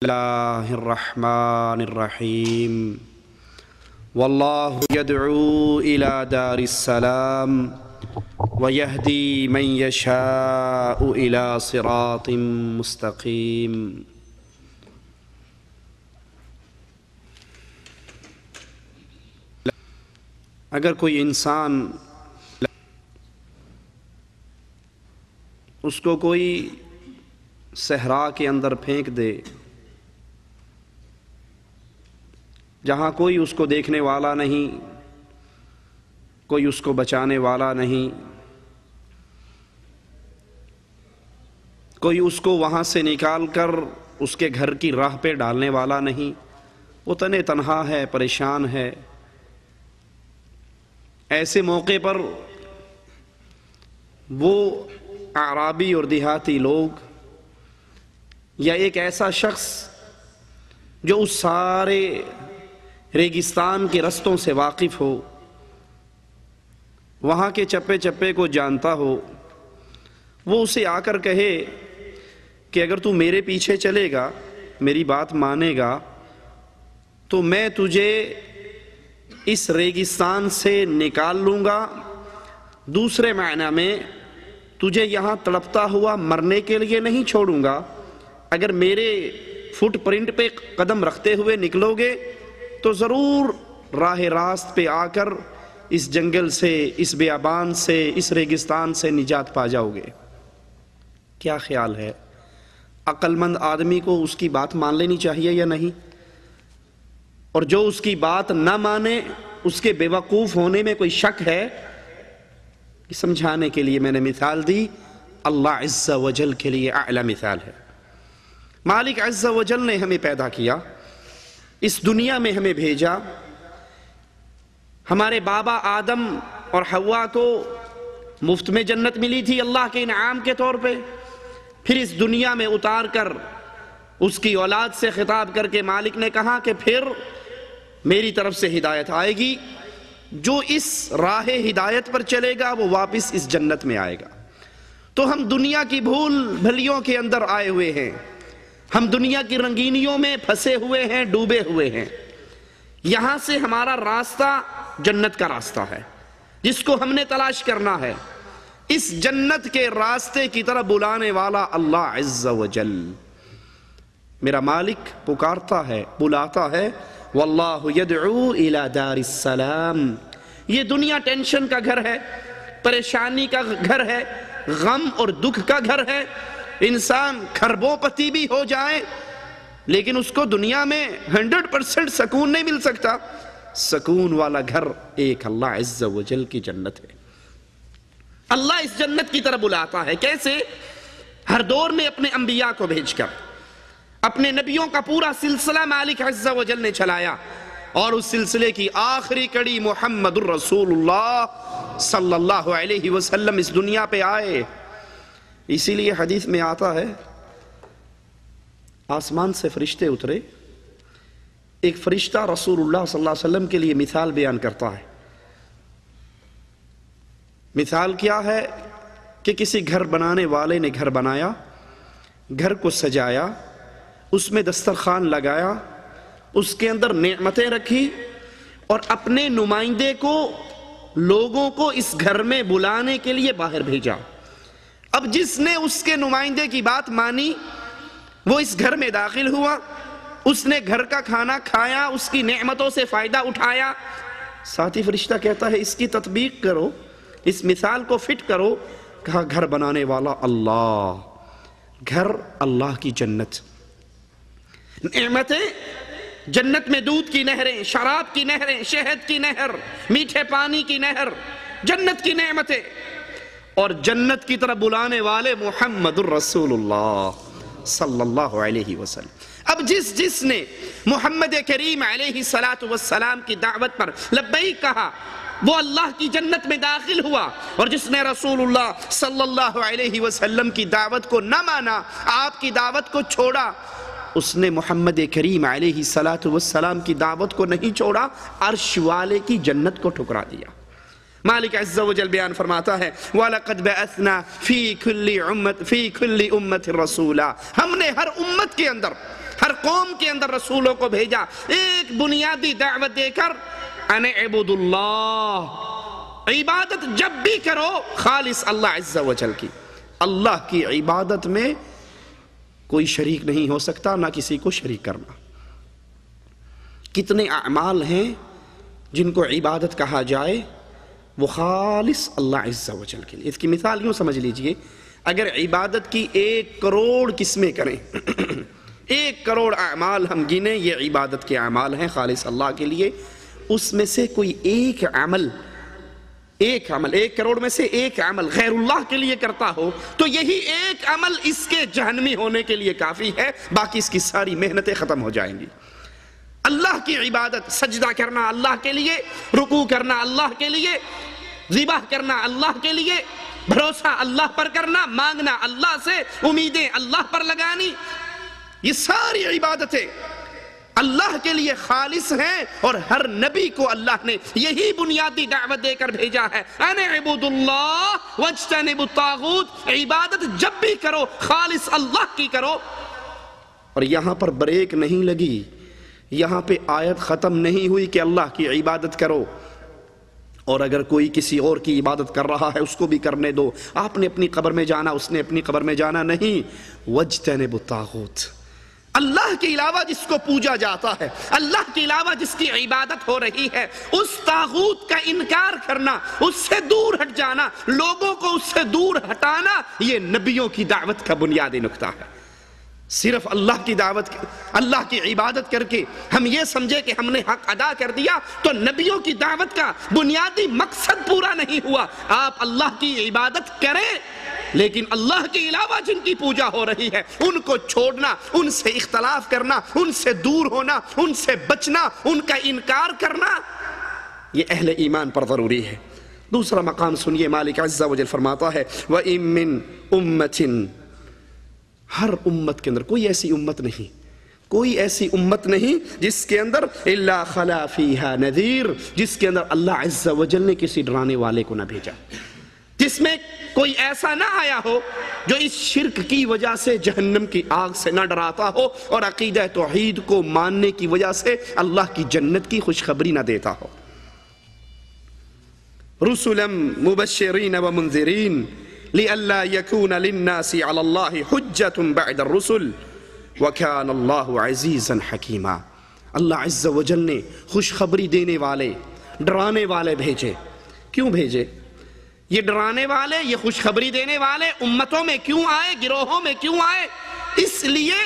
اللہ الرحمن الرحیم واللہ یدعو الی دار السلام ویہدی من یشاء الی صراط مستقیم۔ اگر کوئی انسان اس کو کوئی صحرا کے اندر پھینک دے جہاں کوئی اس کو دیکھنے والا نہیں، کوئی اس کو بچانے والا نہیں، کوئی اس کو وہاں سے نکال کر اس کے گھر کی راہ پہ ڈالنے والا نہیں، وہ تنہا ہے، پریشان ہے، ایسے موقع پر وہ اعرابی اور دیہاتی لوگ یا ایک ایسا شخص جو اس سارے ریگستان کے رستوں سے واقف ہو، وہاں کے چپے چپے کو جانتا ہو، وہ اسے آ کر کہے کہ اگر تو میرے پیچھے چلے گا، میری بات مانے گا، تو میں تجھے اس ریگستان سے نکال لوں گا، دوسرے معنی میں تجھے یہاں تڑپتا ہوا مرنے کے لیے نہیں چھوڑوں گا، اگر میرے فٹ پرنٹ پہ قدم رکھتے ہوئے نکلو گے تو ضرور راہ راست پہ آ کر اس جنگل سے، اس بیابان سے، اس ریگستان سے نجات پا جاؤ گے۔ کیا خیال ہے؟ عقل مند آدمی کو اس کی بات مان لینی چاہیے یا نہیں؟ اور جو اس کی بات نہ مانے، اس کے بے وقوف ہونے میں کوئی شک ہے؟ سمجھانے کے لیے میں نے مثال دی، اللہ عز و جل کے لیے اعلی مثال ہے۔ مالک عز و جل نے ہمیں پیدا کیا، اس دنیا میں ہمیں بھیجا، ہمارے بابا آدم اور حوا کو مفت میں جنت ملی تھی اللہ کے انعام کے طور پہ، پھر اس دنیا میں اتار کر اس کی اولاد سے خطاب کر کے مالک نے کہا کہ پھر میری طرف سے ہدایت آئے گی، جو اس راہ ہدایت پر چلے گا وہ واپس اس جنت میں آئے گا۔ تو ہم دنیا کی بھول بھلیوں کے اندر آئے ہوئے ہیں، ہم دنیا کی رنگینیوں میں پھنسے ہوئے ہیں، ڈوبے ہوئے ہیں۔ یہاں سے ہمارا راستہ جنت کا راستہ ہے جس کو ہم نے تلاش کرنا ہے۔ اس جنت کے راستے کی طرف بلانے والا اللہ عز و جل، میرا مالک پکارتا ہے، بلاتا ہے، واللہ یدعو الی دار السلام۔ یہ دنیا ٹینشن کا گھر ہے، پریشانی کا گھر ہے، غم اور دکھ کا گھر ہے، انسان کھربوں پتی بھی ہو جائے لیکن اس کو دنیا میں 100% سکون نہیں مل سکتا۔ سکون والا گھر ایک اللہ عز و جل کی جنت ہے۔ اللہ اس جنت کی طرف بلاتا ہے، کیسے؟ ہر دور میں اپنے انبیاء کو بھیج کر، اپنے نبیوں کا پورا سلسلہ مالک عز و جل نے چلایا، اور اس سلسلے کی آخری کڑی محمد الرسول اللہ صلی اللہ علیہ وسلم اس دنیا پہ آئے۔ اسی لیے حدیث میں آتا ہے، آسمان سے فرشتے اترے، ایک فرشتہ رسول اللہ صلی اللہ علیہ وسلم کے لیے مثال بیان کرتا ہے۔ مثال کیا ہے؟ کہ کسی گھر بنانے والے نے گھر بنایا، گھر کو سجایا، اس میں دسترخوان لگایا، اس کے اندر نعمتیں رکھی، اور اپنے نمائندے کو، لوگوں کو اس گھر میں بلانے کے لیے باہر بھیجا۔ اب جس نے اس کے نمائندے کی بات مانی وہ اس گھر میں داخل ہوا، اس نے گھر کا کھانا کھایا، اس کی نعمتوں سے فائدہ اٹھایا۔ ساتھی فرشتہ کہتا ہے اس کی تطبیق کرو، اس مثال کو فٹ کرو۔ کہا گھر بنانے والا اللہ، گھر اللہ کی جنت، نعمتیں جنت میں دودھ کی نہریں، شراب کی نہریں، شہد کی نہر، میٹھے پانی کی نہر، جنت کی نعمتیں، اور جنت کی طرف بلانے والے محمد الرسول اللہ صلی اللہ علیہ وسلم۔ اب جس نے محمد کریم علیہ السلام کی دعوت پر لبیک کہا وہ اللہ کی جنت میں داخل ہوا، اور جس نے رسول اللہ صلی اللہ علیہ وسلم کی دعوت کو نہ مانا، آپ کی دعوت کو چھوڑا، اس نے محمد کریم علیہ السلام کی دعوت کو نہیں چھوڑا، عرش والے کی جنت کو ٹھکرا دیا۔ مالک عز و جل بیان فرماتا ہے وَلَقَدْ بَعَثْنَا فِي كُلِّ أُمَّةٍ رَسُولًا، ہم نے ہر امت کے اندر ہر قوم کے اندر رسولوں کو بھیجا، ایک بنیادی دعوت دے کر ان اعبدوا اللہ، عبادت جب بھی کرو خالص اللہ عز و جل کی، اللہ کی عبادت میں کوئی شریک نہیں ہو سکتا، نہ کسی کو شریک کرنا۔ کتنے اعمال ہیں جن کو عبادت کہا جائے وہ خالص اللہ عز و جل کے لیے۔ اس کی مثال یوں سمجھ لیجئے، اگر عبادت کی 1 کروڑ قسمیں کریں 1 کروڑ اعمال ہم گنیں، یہ عبادت کے اعمال ہیں خالص اللہ کے لیے، اس میں سے کوئی ایک عمل 1 کروڑ میں سے ایک عمل غیر اللہ کے لیے کرتا ہو تو یہی ایک عمل اس کے جہنمی ہونے کے لیے کافی ہے، باقی اس کی ساری محنتیں ختم ہو جائیں گی۔ اللہ کی عبادت، سجدہ کرنا اللہ کے لیے، رکوع کرنا اللہ کے لیے، ذبح کرنا اللہ کے لیے، بھروسہ اللہ پر کرنا، مانگنا اللہ سے، امیدیں اللہ پر لگانی، یہ ساری عبادتیں اللہ کے لیے خالص ہیں، اور ہر نبی کو اللہ نے یہی بنیادی دعوت دے کر بھیجا ہے، ان اعبدوا اللہ واجتنبوا الطاغوت، عبادت جب بھی کرو خالص اللہ کی کرو۔ اور یہاں پر بریک نہیں لگی، یہاں پہ آیت ختم نہیں ہوئی کہ اللہ کی عبادت کرو، اور اگر کوئی کسی اور کی عبادت کر رہا ہے اس کو بھی کرنے دو، آپ نے اپنی قبر میں جانا، اس نے اپنی قبر میں جانا نہیں۔ واجتنبوا الطاغوت، اللہ کے علاوہ جس کو پوجا جاتا ہے، اللہ کے علاوہ جس کی عبادت ہو رہی ہے، اس طاغوت کا انکار کرنا، اس سے دور ہٹ جانا، لوگوں کو اس سے دور ہٹانا، یہ نبیوں کی دعوت کا بنیادی نقطہ ہے۔ صرف اللہ کی دعوت، اللہ کی عبادت کر کے ہم یہ سمجھے کہ ہم نے حق ادا کر دیا تو نبیوں کی دعوت کا بنیادی مقصد پورا نہیں ہوا۔ آپ اللہ کی عبادت کریں لیکن اللہ کے علاوہ جن کی پوجا ہو رہی ہے ان کو چھوڑنا، ان سے اختلاف کرنا، ان سے دور ہونا، ان سے بچنا، ان کا انکار کرنا، یہ اہل ایمان پر ضروری ہے۔ دوسرا مقام سنیے، مالک عز و جل فرماتا ہے وَإِن مِّن أُمَّةٍ، ہر امت کے اندر کوئی ایسی امت نہیں جس کے اندر الا خلا فیہا نذیر، جس کے اندر اللہ عز و جل نے کسی ڈرانے والے کو نہ بھیجا، جس میں کوئی ایسا نہ آیا ہو جو اس شرک کی وجہ سے جہنم کی آگ سے نہ ڈراتا ہو اور عقیدہ توحید کو ماننے کی وجہ سے اللہ کی جنت کی خوشخبری نہ دیتا ہو۔ رسلا مبشرین ومنذرین لئلا يكون للناس على الله حجة بعد الرسل وكان الله عزيزا حكيما۔ اللہ عز و جل نے خوشخبری دینے والے، ڈرانے والے بھیجے۔ کیوں بھیجے؟ یہ ڈرانے والے، یہ خوشخبری دینے والے امتوں میں کیوں آئے، گروہوں میں کیوں آئے؟ اس لیے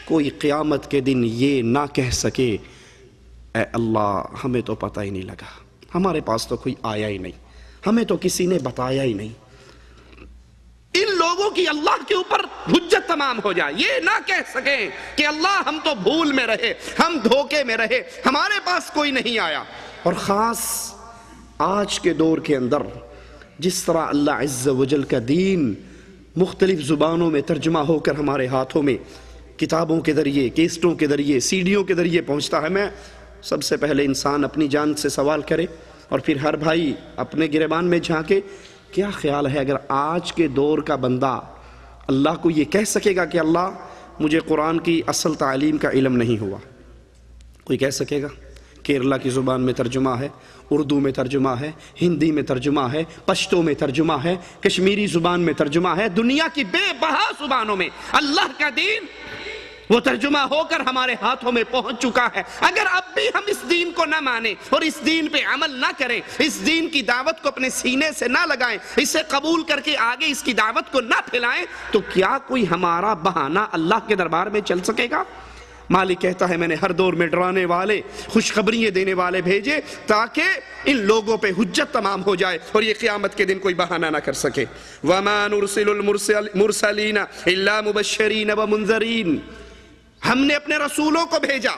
کوئی قیامت کے دن یہ نہ کہہ سکے اے اللہ ہمیں تو پتہ ہی نہیں لگا، ہمارے پاس تو کوئی آیا ہی نہیں، ہمیں تو کسی نے بتایا ہی نہیں۔ ان لوگوں کی اللہ کے اوپر حجت تمام ہو جائے، یہ نہ کہہ سکیں کہ اللہ ہم تو بھول میں رہے، ہم دھوکے میں رہے، ہمارے پاس کوئی نہیں آیا۔ اور خاص آج کے دور کے اندر جس طرح اللہ عز و جل کا دین مختلف زبانوں میں ترجمہ ہو کر ہمارے ہاتھوں میں کتابوں کے ذریعے، کیسٹوں کے ذریعے، سیڈیوں کے ذریعے پہنچتا ہے، میں سب سے پہلے انسان اپنی جان سے سوال کرے اور پھر ہر بھائی اپنے گریبان میں جھانکے، کیا خیال ہے اگر آج کے دور کا بندہ اللہ کو یہ کہہ سکے گا کہ اللہ مجھے قرآن کی اصل تعلیم کا علم نہیں ہوا؟ کوئی کہہ سکے گا؟ کیرلا کی زبان میں ترجمہ ہے، اردو میں ترجمہ ہے، ہندی میں ترجمہ ہے، پشتو میں ترجمہ ہے، کشمیری زبان میں ترجمہ ہے، دنیا کی بے بہا زبانوں میں اللہ کا دین وہ ترجمہ ہو کر ہمارے ہاتھوں میں پہنچ چکا ہے۔ اگر اب بھی ہم اس دین کو نہ مانیں اور اس دین پہ عمل نہ کریں، اس دین کی دعوت کو اپنے سینے سے نہ لگائیں، اسے قبول کر کے آگے اس کی دعوت کو نہ پھیلائیں، تو کیا کوئی ہمارا بہانہ اللہ کے دربار میں چل سکے گا؟ مالک کہتا ہے میں نے ہر دور میں ڈرانے والے، خوشخبریاں دینے والے بھیجے تاکہ ان لوگوں پہ حجت تمام ہو جائے اور یہ قیامت کے دن کوئی بہانہ نہ کر سکے۔ وَمَا نُرْسِلُ الْمُرْسَلِينَ إِلَّا مُبَشِّرِينَ وَمُنذَرِينَ، ہم نے اپنے رسولوں کو بھیجا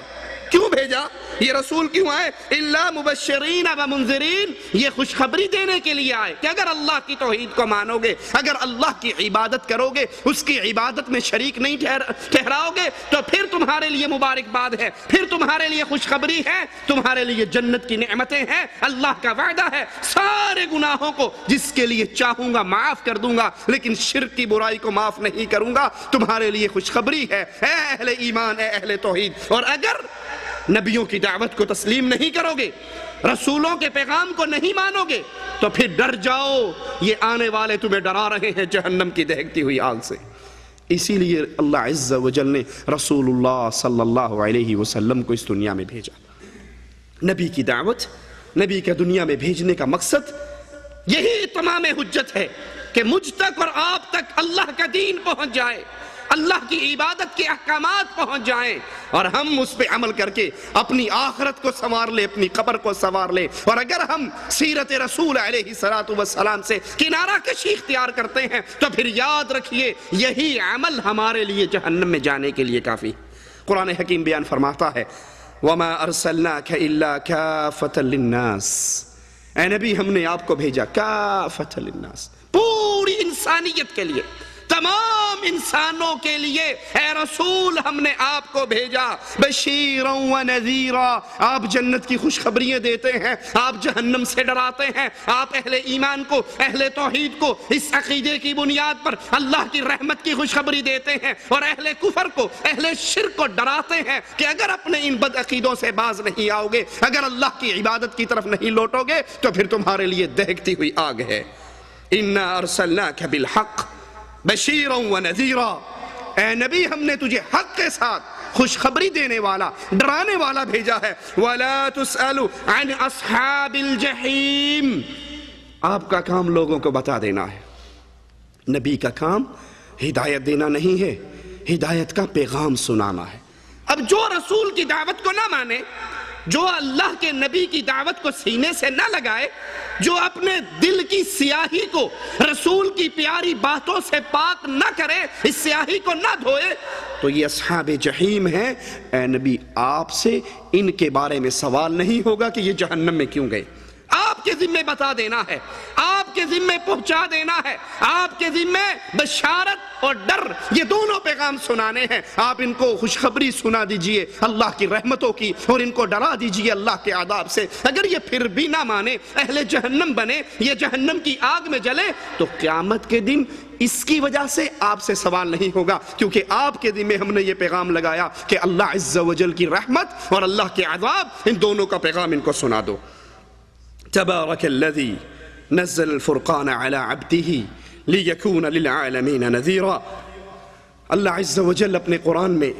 کیوں بھیجا؟ یہ رسول کیوں آئے؟ الا مبشرین و منذرین، یہ خوشخبری دینے کے لیے آئے کہ اگر اللہ کی توحید کو مانو گے، اگر اللہ کی عبادت کرو گے، اس کی عبادت میں شریک نہیں ٹھہراؤ گے، تو پھر تمہارے لیے مبارکباد ہے، پھر تمہارے لیے خوشخبری ہے، تمہارے لیے جنت کی نعمتیں ہیں، اللہ کا وعدہ ہے سارے گناہوں کو جس کے لیے چاہوں گا معاف کر دوں گا، لیکن شرک کی برائی کو معاف نہیں کروں گا۔ تمہارے لیے خوشخبری ہے اے اہل ایمان، اے اہل توحید۔ اور اگر نبیوں کی دعوت کو تسلیم نہیں کرو گے، رسولوں کے پیغام کو نہیں مانو گے، تو پھر ڈر جاؤ، یہ آنے والے تمہیں ڈرا رہے ہیں جہنم کی دہکتی ہوئی آگ سے۔ اسی لیے اللہ عز و جل نے رسول اللہ صلی اللہ علیہ وسلم کو اس دنیا میں بھیجا۔ نبی کی دعوت، نبی کا دنیا میں بھیجنے کا مقصد یہی تمام حجت ہے کہ مجھ تک اور آپ تک اللہ کا دین پہنچ جائے، اللہ کی عبادت کے احکامات پہنچ جائیں، اور ہم اس پہ عمل کر کے اپنی آخرت کو سنوار لیں، اپنی قبر کو سنوار لیں۔ اور اگر ہم سیرت رسول علیہ السلام سے کنارہ کشی اختیار کرتے ہیں تو پھر یاد رکھیے یہی عمل ہمارے لیے جہنم میں جانے کے لیے کافی۔ قرآن حکیم بیان فرماتا ہے وَمَا أَرْسَلْنَاكَ إِلَّا كَافَةً لِلنَّاسِ، اے نبی ہم نے آپ کو بھیجا کافۃ للناس، پوری انسانیت کے لیے، تمام انسانوں کے لیے۔ اے رسول ہم نے آپ کو بھیجا بشیرا و نذیرا، آپ جنت کی خوشخبریاں دیتے ہیں، آپ جہنم سے ڈراتے ہیں، آپ اہل ایمان کو، اہل توحید کو اس عقیدے کی بنیاد پر اللہ کی رحمت کی خوشخبری دیتے ہیں، اور اہل کفر کو، اہل شرک کو ڈراتے ہیں کہ اگر اپنے ان بد عقیدوں سے باز نہیں آؤ گے، اگر اللہ کی عبادت کی طرف نہیں لوٹو گے تو پھر تمہارے لیے دہکتی ہوئی آگ ہے۔ اِنَّا أَرْسَلْنَاكَ بِالْحَقِّ بشیرا و نذیرا، اے نبی ہم نے تجھے حق کے ساتھ خوشخبری دینے والا، ڈرانے والا بھیجا ہے۔ وَلَا تُسْأَلُ عَنْ أَصْحَابِ الْجَحِيمِ، آپ کا کام لوگوں کو بتا دینا ہے۔ نبی کا کام ہدایت دینا نہیں ہے، ہدایت کا پیغام سنانا ہے۔ اب جو رسول کی دعوت کو نہ مانے، جو اللہ کے نبی کی دعوت کو سینے سے نہ لگائے، جو اپنے دل کی سیاہی کو رسول کی پیاری باتوں سے پاک نہ کرے، اس سیاہی کو نہ دھوئے، تو یہ اصحاب جحیم ہیں۔ اے نبی آپ سے ان کے بارے میں سوال نہیں ہوگا کہ یہ جہنم میں کیوں گئے، آپ کے ذمہ بتا دینا ہے، آپ کے ذمہ پہنچا دینا ہے، آپ کے ذمہ بشارت اور ڈر یہ دونوں پیغام سنانے ہیں۔ آپ ان کو خوشخبری سنا دیجئے اللہ کی رحمتوں کی، اور ان کو ڈرا دیجئے اللہ کے عذاب سے۔ اگر یہ پھر بھی نہ مانے، اہل جہنم بنے، یہ جہنم کی آگ میں جلے، تو قیامت کے دن اس کی وجہ سے آپ سے سوال نہیں ہوگا، کیونکہ آپ کے ذمہ ہم نے یہ پیغام لگایا کہ اللہ عز و جل کی رحمت اور اللہ کے عذاب، ان دونوں کا پیغام ان کو سنا دو۔ تبارک الذی نزل الفرقان علی عبدہ لیکون للعالمین نذیرا۔ اللہ عز و جل اپنے قرآن میں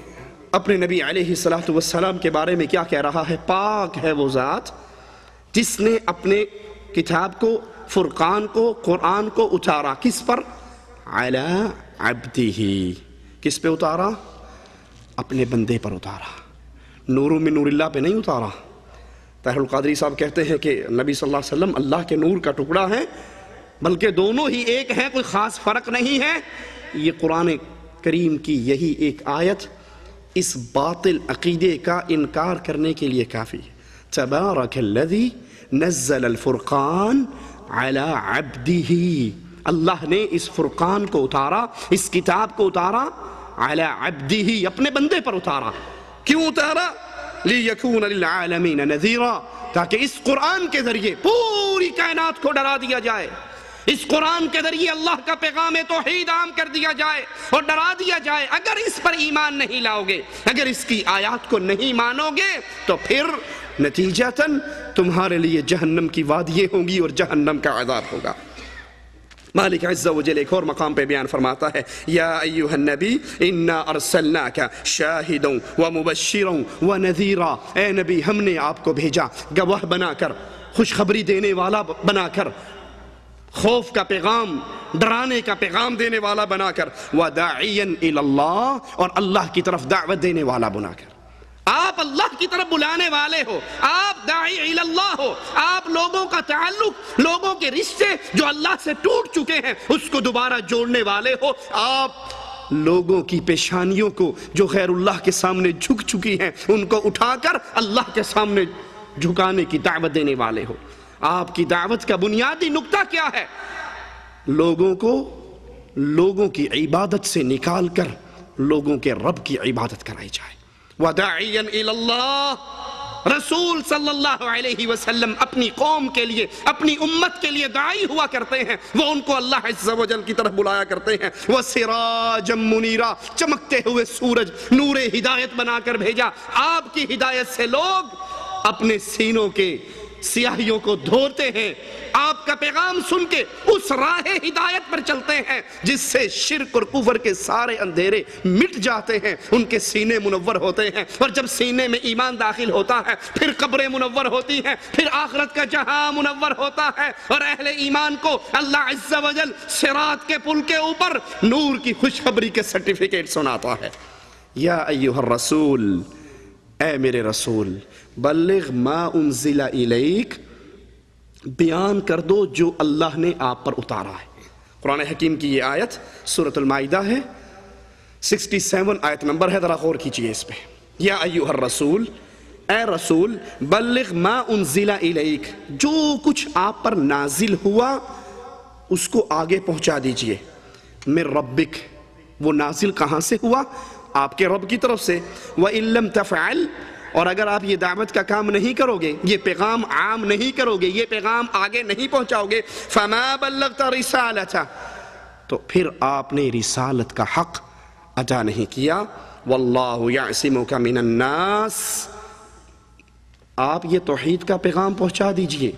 اپنے نبی علیہ السلام کے بارے میں کیا کہہ رہا ہے؟ پاک ہے وہ ذات جس نے اپنے کتاب کو، فرقان کو، قرآن کو اتارا، کس پر؟ علی عبدہ، کس پہ اتارا؟ اپنے بندے پر اتارا، نور من نور اللہ پہ نہیں اتارا۔ طاہر القادری صاحب کہتے ہیں کہ نبی صلی اللہ علیہ وسلم اللہ کے نور کا ٹکڑا ہے، بلکہ دونوں ہی ایک ہیں، کوئی خاص فرق نہیں ہے۔ یہ قرآن کریم کی یہی ایک آیت اس باطل عقیدے کا انکار کرنے کے لیے کافی ہے۔ تبارک الذی نزل الفرقان علی عبدہ، اللہ نے اس فرقان کو اتارا، اس کتاب کو اتارا، علی عبدہ، اپنے بندے پر اتارا۔ کیوں اتارا؟ لیکون للعالمین نذیرا، تاکہ اس قرآن کے ذریعے پوری کائنات کو ڈرا دیا جائے، اس قرآن کے ذریعے اللہ کا پیغام توحید عام کر دیا جائے اور ڈرا دیا جائے۔ اگر اس پر ایمان نہیں لاؤ گے، اگر اس کی آیات کو نہیں مانو گے، تو پھر نتیجتاً تمہارے لیے جہنم کی وادییں ہوں گی اور جہنم کا عذاب ہوگا۔ مالک عز و جل ایک اور مقام پہ بیان فرماتا ہے یا ایہا النبی انا ارسلناک شاہدا ومبشرا ونذیرا، اے نبی ہم نے آپ کو بھیجا گواہ بنا کر، خوشخبری دینے والا بنا کر، خوف کا پیغام، ڈرانے کا پیغام دینے والا بنا کر، وداعیا الی اللہ، اور اللہ کی طرف دعوت دینے والا بنا کر۔ آپ اللہ کی طرف بلانے والے ہو، آپ داعی الی اللہ ہو، آپ لوگوں کا تعلق، لوگوں کے رشتے جو اللہ سے ٹوٹ چکے ہیں اس کو دوبارہ جوڑنے والے ہو۔ آپ لوگوں کی پیشانیوں کو جو غیر اللہ کے سامنے جھک چکی ہیں ان کو اٹھا کر اللہ کے سامنے جھکانے کی دعوت دینے والے ہو۔ آپ کی دعوت کا بنیادی نقطہ کیا ہے؟ لوگوں کو لوگوں کی عبادت سے نکال کر لوگوں کے رب کی عبادت کرائی جائے۔ وَدَاعِيًا إِلَى اللَّهِ، رسول صلی اللہ علیہ وسلم اپنی قوم کے لیے، اپنی امت کے لیے داعی ہوا کرتے ہیں، وہ ان کو اللہ عز و جل کی طرف بلایا کرتے ہیں۔ وَسِرَاجًا مُنِيرًا، چمکتے ہوئے سورج، نور ہدایت بنا کر بھیجا۔ آپ کی ہدایت سے لوگ اپنے سینوں کے سیاہیوں کو دھوتے ہیں، آپ کا پیغام سن کے اس راہ ہدایت پر چلتے ہیں جس سے شرک اور کفر کے سارے اندھیرے مٹ جاتے ہیں، ان کے سینے منور ہوتے ہیں، اور جب سینے میں ایمان داخل ہوتا ہے پھر قبریں منور ہوتی ہیں، پھر آخرت کا جہاں منور ہوتا ہے، اور اہل ایمان کو اللہ عز و جل صراط کے پل کے اوپر نور کی خوشخبری کے سرٹیفکیٹ سناتا ہے۔ یا ایھا الرسول، اے میرے رسول، بلغ ما انزل الیک، بیان کر دو جو اللہ نے آپ پر اتارا ہے۔ قرآن حکیم کی یہ آیت سورۃ المائدہ ہے، 67 آیت نمبر ہے، ذرا غور کیجئے اس پہ۔ یا ایھا الرسول، اے رسول، بلغ ما انزل الیک، جو کچھ آپ پر نازل ہوا اس کو آگے پہنچا دیجئے۔ من ربک، وہ نازل کہاں سے ہوا؟ آپ کے رب کی طرف سے۔ وَإِن لَمْ تَفْعَلْ، اور اگر آپ یہ دعوت کا کام نہیں کرو گے، یہ پیغام عام نہیں کرو گے، یہ پیغام آگے نہیں پہنچاؤ گے، فَمَا بَلَّغْتَ رِسَالَتَهُ، تو پھر آپ نے رسالت کا حق ادا نہیں کیا۔ وَاللَّهُ يَعْصِمُكَ مِنَ النَّاسِ، آپ یہ توحید کا پیغام پہنچا دیجئے۔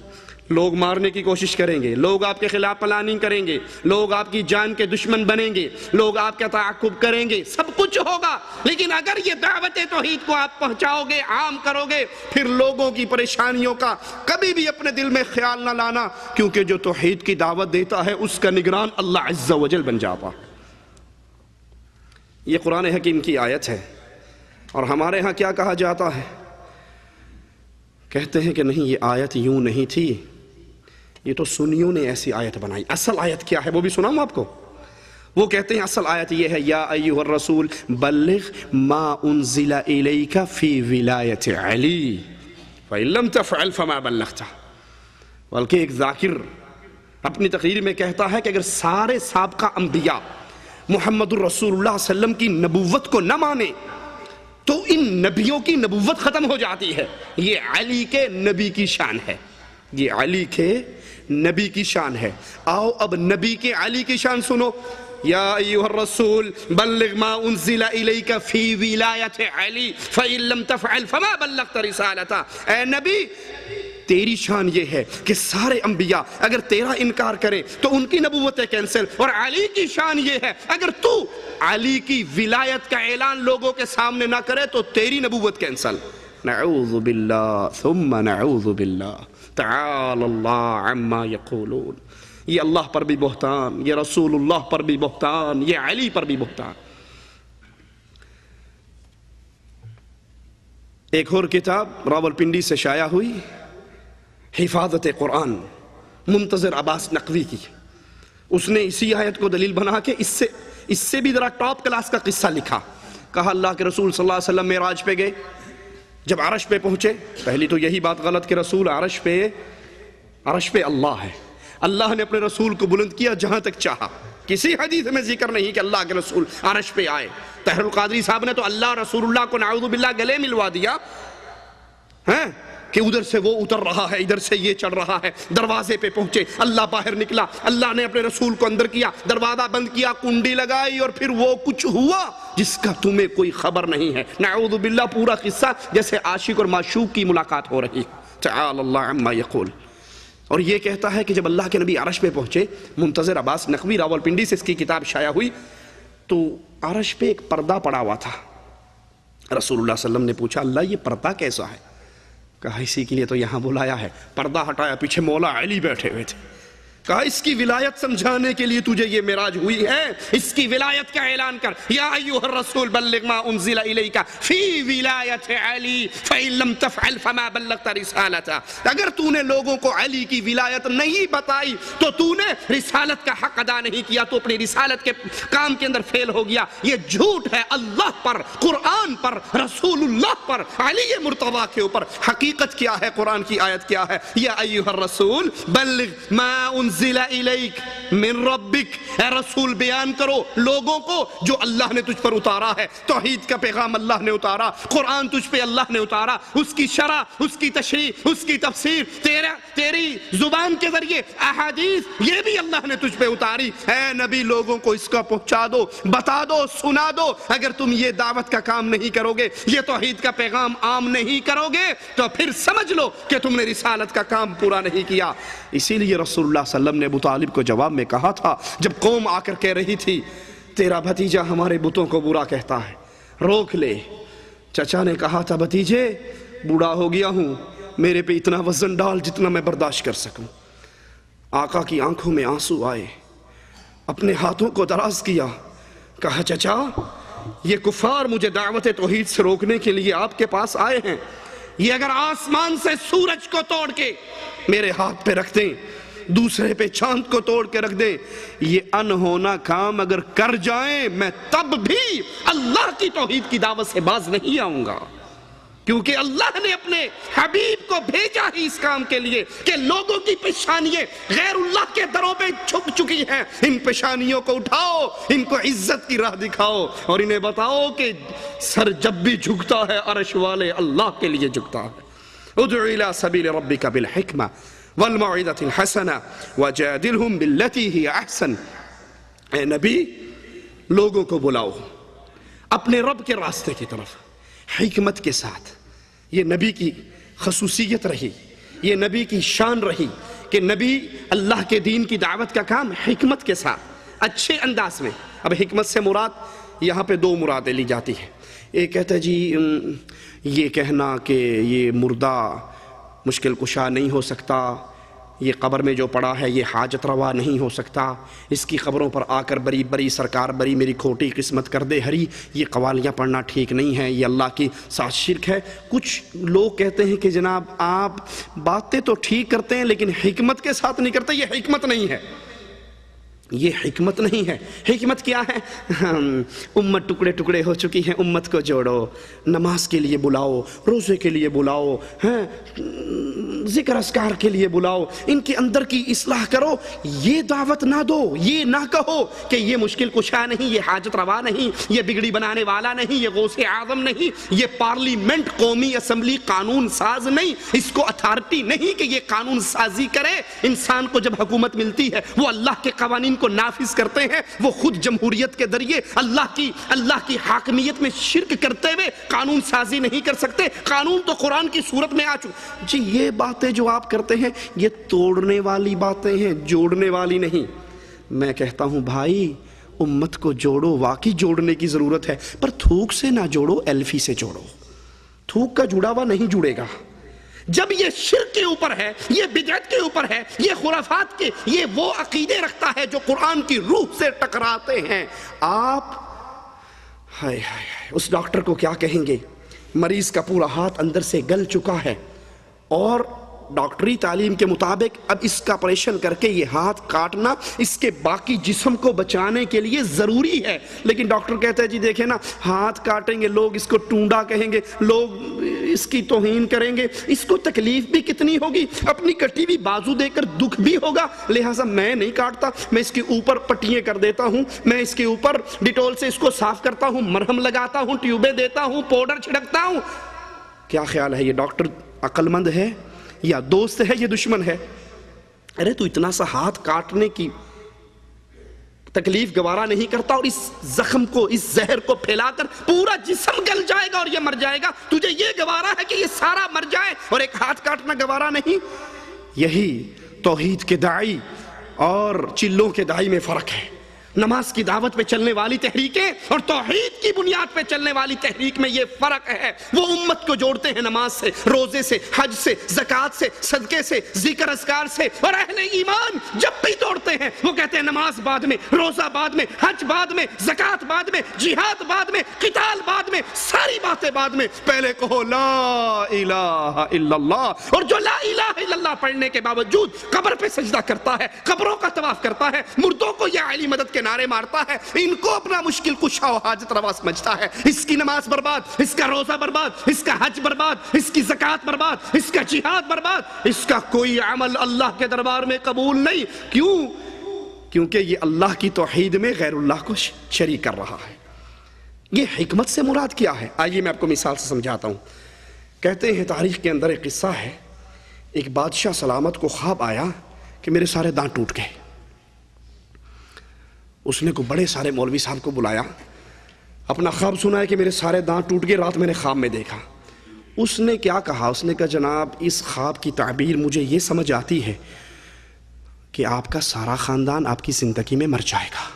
لوگ مارنے کی کوشش کریں گے، لوگ آپ کے خلاف پلاننگ کریں گے، لوگ آپ کی جان کے دشمن بنیں گے، لوگ آپ کا تعاقب کریں گے، سب کچھ ہوگا، لیکن اگر یہ دعوت توحید کو آپ پہنچاؤ گے، عام کرو گے، پھر لوگوں کی پریشانیوں کا کبھی بھی اپنے دل میں خیال نہ لانا، کیونکہ جو توحید کی دعوت دیتا ہے اس کا نگران اللہ عز و جل بن جاتا۔ یہ قرآن حکیم کی آیت ہے، اور ہمارے ہاں کیا کہا جاتا ہے؟ کہتے ہیں کہ نہیں، یہ آیت یوں نہیں تھی، یہ تو سنیوں نے ایسی آیت بنائی۔ اصل آیت کیا ہے وہ بھی سناؤں آپ کو؟ وہ کہتے ہیں اصل آیت یہ ہے، یا ایھا الرسول بلغ ما انزل الیک فی ولایت علی فإن لم تفعل فما بلغت۔ بلکہ ایک ذاکر اپنی تقریر میں کہتا ہے کہ اگر سارے سابقہ انبیاء محمد الرسول اللہ صلی اللہ علیہ وسلم کی نبوت کو نہ مانے تو ان نبیوں کی نبوت ختم ہو جاتی ہے۔ یہ علی کے نبی کی شان ہے، یہ علی کے نبی کی شان ہے۔ آؤ اب نبی کے علی کی شان سنو۔ یا ایھا الرسول بلغ ما انزل الیک فی ولایت علی فإن لم تفعل فما بلغت رسالتہ، اے نبی تیری شان یہ ہے کہ سارے انبیاء اگر تیرا انکار کریں تو ان کی نبوتیں کینسل، اور علی کی شان یہ ہے اگر تو علی کی ولایت کا اعلان لوگوں کے سامنے نہ کرے تو تیری نبوت کینسل۔ نعوذ باللہ ثم نعوذ باللہ، تعالی اللہ عما یقولون۔ یہ اللہ پر بھی بہتان، یہ رسول اللہ پر بھی بہتان، یہ علی پر بھی بہتان۔ ایک اور کتاب راولپنڈی سے شائع ہوئی، حفاظت قرآن، منتظر عباس نقوی کی، اس نے اسی آیت کو دلیل بنا کے اس سے بھی ذرا ٹاپ کلاس کا قصہ لکھا۔ کہا اللہ کے رسول صلی اللہ علیہ وسلم معراج پہ گئے، جب عرش پہ پہنچے، پہلی تو یہی بات غلط کہ رسول عرش پہ اللہ ہے، اللہ نے اپنے رسول کو بلند کیا جہاں تک چاہا، کسی حدیث میں ذکر نہیں کہ اللہ کے رسول عرش پہ آئے۔ طاہر القادری صاحب نے تو اللہ رسول اللہ کو نعوذ باللہ گلے ملوا دیا کہ ادھر سے وہ اتر رہا ہے، ادھر سے یہ چڑھ رہا ہے۔ دروازے پہ پہنچے، اللہ باہر نکلا، اللہ نے اپنے رسول کو اندر کیا، دروازہ بند کیا، کنڈی لگائی، اور پھر وہ کچھ ہوا جس کا تمہیں کوئی خبر نہیں ہے۔ نعوذ باللہ پورا قصہ جیسے عاشق اور معشوق کی ملاقات ہو رہی۔ تعالی اللہ عما یقول۔ اور یہ کہتا ہے کہ جب اللہ کے نبی عرش پہ پہنچے، منتظر عباس نقوی راولپنڈی سے اس کی کتاب شائع ہوئی، تو عرش پہ ایک پردہ پڑا ہوا تھا۔ رسول اللہ صلی اللہ علیہ وسلم نے پوچھا اللہ یہ پردہ کیسا ہے؟ کہا اسی کے لیے تو یہاں بلایا ہے۔ پردہ ہٹایا، پیچھے مولا علی بیٹھے ہوئے تھے۔ کہا اس کی ولایت سمجھانے کے لیے تجھے یہ معراج ہوئی ہے، اس کی ولایت کا اعلان کر، یا ایھا الرسول بلغ ما انزل الیک فی ولایت علی فإن لم تفعل فما بلغت رسالتہ۔ اگر تو نے لوگوں کو علی کی ولایت نہیں بتائی تو تو نے رسالت کا حق ادا نہیں کیا، تو اپنی رسالت کے کام کے اندر فیل ہو گیا۔ یہ جھوٹ ہے اللہ پر، قرآن پر، رسول اللہ پر، علی مرتضیٰ کے اوپر۔ حقیقت کیا ہے؟ قرآن کی آیت کیا ہے؟ یا ایھا الرسول بلغ ما انزل الیک من ربک، اے رسول بیان کرو لوگوں کو جو اللہ نے تجھ پر اتارا ہے۔ توحید کا پیغام اللہ نے اتارا، قرآن تجھ پہ اللہ نے اتارا، اس کی شرح، اس کی تشریح، اس کی تفسیر تیری زبان کے ذریعے احادیث یہ بھی اللہ نے تجھ پہ اتاری۔ اے نبی لوگوں کو اس کا پہنچا دو، بتا دو، سنا دو۔ اگر تم یہ دعوت کا کام نہیں کرو گے، یہ توحید کا پیغام عام نہیں کرو گے تو پھر سمجھ لو کہ تم نے رسالت کا کام پورا نہیں کیا۔ اسی لیے رسول اللہ صلی اللہ علیہ وسلم نے ابو طالب کو جواب میں کہا تھا، جب قوم آ کر کہہ رہی تھی تیرا بھتیجا ہمارے بتوں کو برا کہتا ہے، روک لے۔ چچا نے کہا تھا بھتیجے بوڑھا ہو گیا ہوں، میرے پہ اتنا وزن ڈال جتنا میں برداشت کر سکوں۔ آقا کی آنکھوں میں آنسو آئے، اپنے ہاتھوں کو دراز کیا، کہا چچا یہ کفار مجھے دعوت توحید سے روکنے کے لیے آپ کے پاس آئے ہیں، یہ اگر آسمان سے سورج کو توڑ کے میرے ہاتھ پہ رکھ دیں، دوسرے پہ چاند کو توڑ کے رکھ دیں، یہ انہونا کام اگر کر جائیں میں تب بھی اللہ کی توحید کی دعوت سے باز نہیں آؤں گا، کیونکہ اللہ نے اپنے حبیب کو بھیجا ہی اس کام کے لیے کہ لوگوں کی پیشانییں غیر اللہ کے دروں پہ چھپ چکی ہیں، ان پیشانیوں کو اٹھاؤ، ان کو عزت کی راہ دکھاؤ، اور انہیں بتاؤ کہ سر جب بھی جھکتا ہے عرش والے اللہ کے لیے جھکتا ہے۔ ادع الی سبیل ربک بالحکمہ والموعظۃ الحسنہ وجادلہم باللتی ہی احسن۔ اے نبی لوگوں کو بلاؤ اپنے رب کے راستے کی طرف حکمت کے ساتھ۔ یہ نبی کی خصوصیت رہی، یہ نبی کی شان رہی کہ نبی اللہ کے دین کی دعوت کا کام حکمت کے ساتھ، اچھے انداز میں۔ اب حکمت سے مراد یہاں پہ دو مرادیں لی جاتی ہیں۔ ایک کہتا ہے جی یہ کہنا کہ یہ مردہ مشکل کشا نہیں ہو سکتا، یہ قبر میں جو پڑا ہے یہ حاجت روا نہیں ہو سکتا، اس کی قبروں پر آ کر بری بری سرکار بری میری کھوٹی قسمت کر دے ہری، یہ قوالیاں پڑھنا ٹھیک نہیں ہے، یہ اللہ کی ساتھ شرک ہے۔ کچھ لوگ کہتے ہیں کہ جناب آپ باتیں تو ٹھیک کرتے ہیں لیکن حکمت کے ساتھ نہیں کرتے، یہ حکمت نہیں ہے، یہ حکمت نہیں ہے۔ حکمت کیا ہے؟ امت ٹکڑے ٹکڑے ہو چکی ہے، امت کو جوڑو، نماز کے لیے بلاؤ، روزے کے لیے بلاؤ، ذکر اذکار کے لیے بلاؤ، ان کے اندر کی اصلاح کرو۔ یہ دعوت نہ دو، یہ نہ کہو کہ یہ مشکل کشا نہیں، یہ حاجت روا نہیں، یہ بگڑی بنانے والا نہیں، یہ غوث اعظم نہیں، یہ پارلیمنٹ قومی اسمبلی قانون ساز نہیں، اس کو اتھارٹی نہیں کہ یہ قانون سازی کرے۔ انسان کو جب حکومت ملتی ہے وہ اللہ کے قوانین کو نافذ کرتے ہیں، وہ خود جمہوریت کے ذریعے اللہ کی حاکمیت میں شرک کرتے ہوئے قانون سازی نہیں کر سکتے۔ قانون تو قرآن کی صورت میں آ چکا۔ جی یہ باتیں جو آپ کرتے ہیں یہ توڑنے والی باتیں ہیں، جوڑنے والی نہیں۔ میں کہتا ہوں بھائی امت کو جوڑو، واقعی جوڑنے کی ضرورت ہے، پر تھوک سے نہ جوڑو، ایلفی سے جوڑو۔ تھوک کا جڑا ہوا نہیں جڑے گا۔ جب یہ شرک کے اوپر ہے، یہ بدعت کے اوپر ہے، یہ خرافات کے، یہ وہ عقیدے رکھتا ہے جو قرآن کی روح سے ٹکراتے ہیں، آپ اس ڈاکٹر کو کیا کہیں گے؟ مریض کا پورا ہاتھ اندر سے گل چکا ہے اور ڈاکٹری تعلیم کے مطابق اب اس کا آپریشن کر کے یہ ہاتھ کاٹنا اس کے باقی جسم کو بچانے کے لیے ضروری ہے، لیکن ڈاکٹر کہتا ہے جی دیکھیں نا ہاتھ کاٹیں گے لوگ اس کو ٹونڈا کہیں گے، لوگ اس کی توہین کریں گے، اس کو تکلیف بھی کتنی ہوگی، اپنی کٹی ہوئی بازو دے کر دکھ بھی ہوگا، لہٰذا میں نہیں کاٹتا، میں اس کے اوپر پٹیاں کر دیتا ہوں، میں اس کے اوپر ڈیٹول سے اس کو صاف کرتا ہوں، مرہم لگاتا ہوں، ٹیوبیں دیتا ہوں، پاؤڈر چھڑکتا ہوں۔ کیا خیال ہے یہ ڈاکٹر عقل مند ہے یا دوست ہے یا دشمن ہے؟ ارے تو اتنا سا ہاتھ کاٹنے کی تکلیف گوارا نہیں کرتا اور اس زخم کو، اس زہر کو پھیلا کر پورا جسم گل جائے گا اور یہ مر جائے گا، تجھے یہ گوارا ہے کہ یہ سارا مر جائے اور ایک ہاتھ کاٹنا گوارا نہیں؟ یہی توحید کے داعی اور چلوں کے داعی میں فرق ہے۔ نماز کی دعوت پہ چلنے والی تحریکیں اور توحید کی بنیاد پہ چلنے والی تحریک میں یہ فرق ہے۔ وہ امت کو جوڑتے ہیں نماز سے، روزے سے، حج سے، زکوٰۃ سے، صدقے سے، ذکر اذکار سے، اور اہل ایمان جب بھی توڑتے ہیں وہ کہتے ہیں نماز بعد میں، روزہ بعد میں، حج بعد میں، زکوٰۃ بعد میں، جہاد بعد میں، قتال بعد میں، ساری باتیں بعد میں، پہلے کہو لا الہ الا اللہ۔ اور جو لا الہ الا اللہ پڑھنے کے باوجود قبر پہ سجدہ کرتا ہے، قبروں کا طواف کرتا ہے، مردوں کو یا علی مدد کے نعرے مارتا ہے، ان کو اپنا مشکل کشا و حاجت روا سمجھتا ہے، اس کی نماز برباد، اس کا روزہ برباد، اس کا حج برباد، اس کی زکوٰۃ برباد، اس کا جہاد برباد، اس کا کوئی عمل اللہ کے دربار میں قبول نہیں۔ کیوں؟ کیونکہ یہ اللہ کی توحید میں غیر اللہ کو شریک کر رہا ہے۔ یہ حکمت سے مراد کیا ہے؟ آئیے میں آپ کو مثال سے سمجھاتا ہوں۔ کہتے ہیں تاریخ کے اندر ایک قصہ ہے، ایک بادشاہ سلامت کو خواب آیا کہ میرے سارے دانت ٹوٹ گئے۔ اس نے کو بڑے سارے مولوی صاحب کو بلایا، اپنا خواب سنا ہے کہ میرے سارے دانت ٹوٹ گئے، رات میں نے خواب میں دیکھا۔ اس نے کیا کہا؟ اس نے کہا جناب اس خواب کی تعبیر مجھے یہ سمجھ آتی ہے کہ آپ کا سارا خاندان آپ کی زندگی میں مر جائے گا۔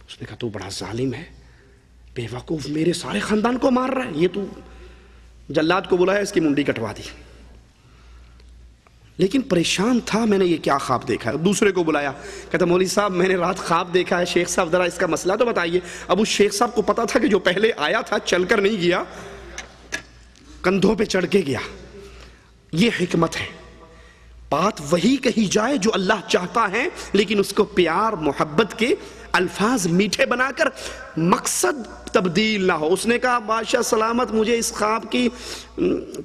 اس نے کہا تو بڑا ظالم ہے، بے وقوف، میرے سارے خاندان کو مار رہا ہے، یہ تو جلاد کو بلایا، اس کی منڈی کٹوا دی۔ لیکن پریشان تھا، میں نے یہ کیا خواب دیکھا ہے؟ دوسرے کو بلایا، کہتا مولوی صاحب میں نے رات خواب دیکھا ہے، شیخ صاحب ذرا اس کا مسئلہ تو بتائیے۔ اب اس شیخ صاحب کو پتا تھا کہ جو پہلے آیا تھا چل کر نہیں گیا، کندھوں پہ چڑھ کے گیا۔ یہ حکمت ہے، بات وہی کہی جائے جو اللہ چاہتا ہے، لیکن اس کو پیار محبت کے الفاظ میٹھے بنا کر مقصد تبدیل نہ ہو۔ اس نے کہا بادشاہ سلامت مجھے اس خواب کی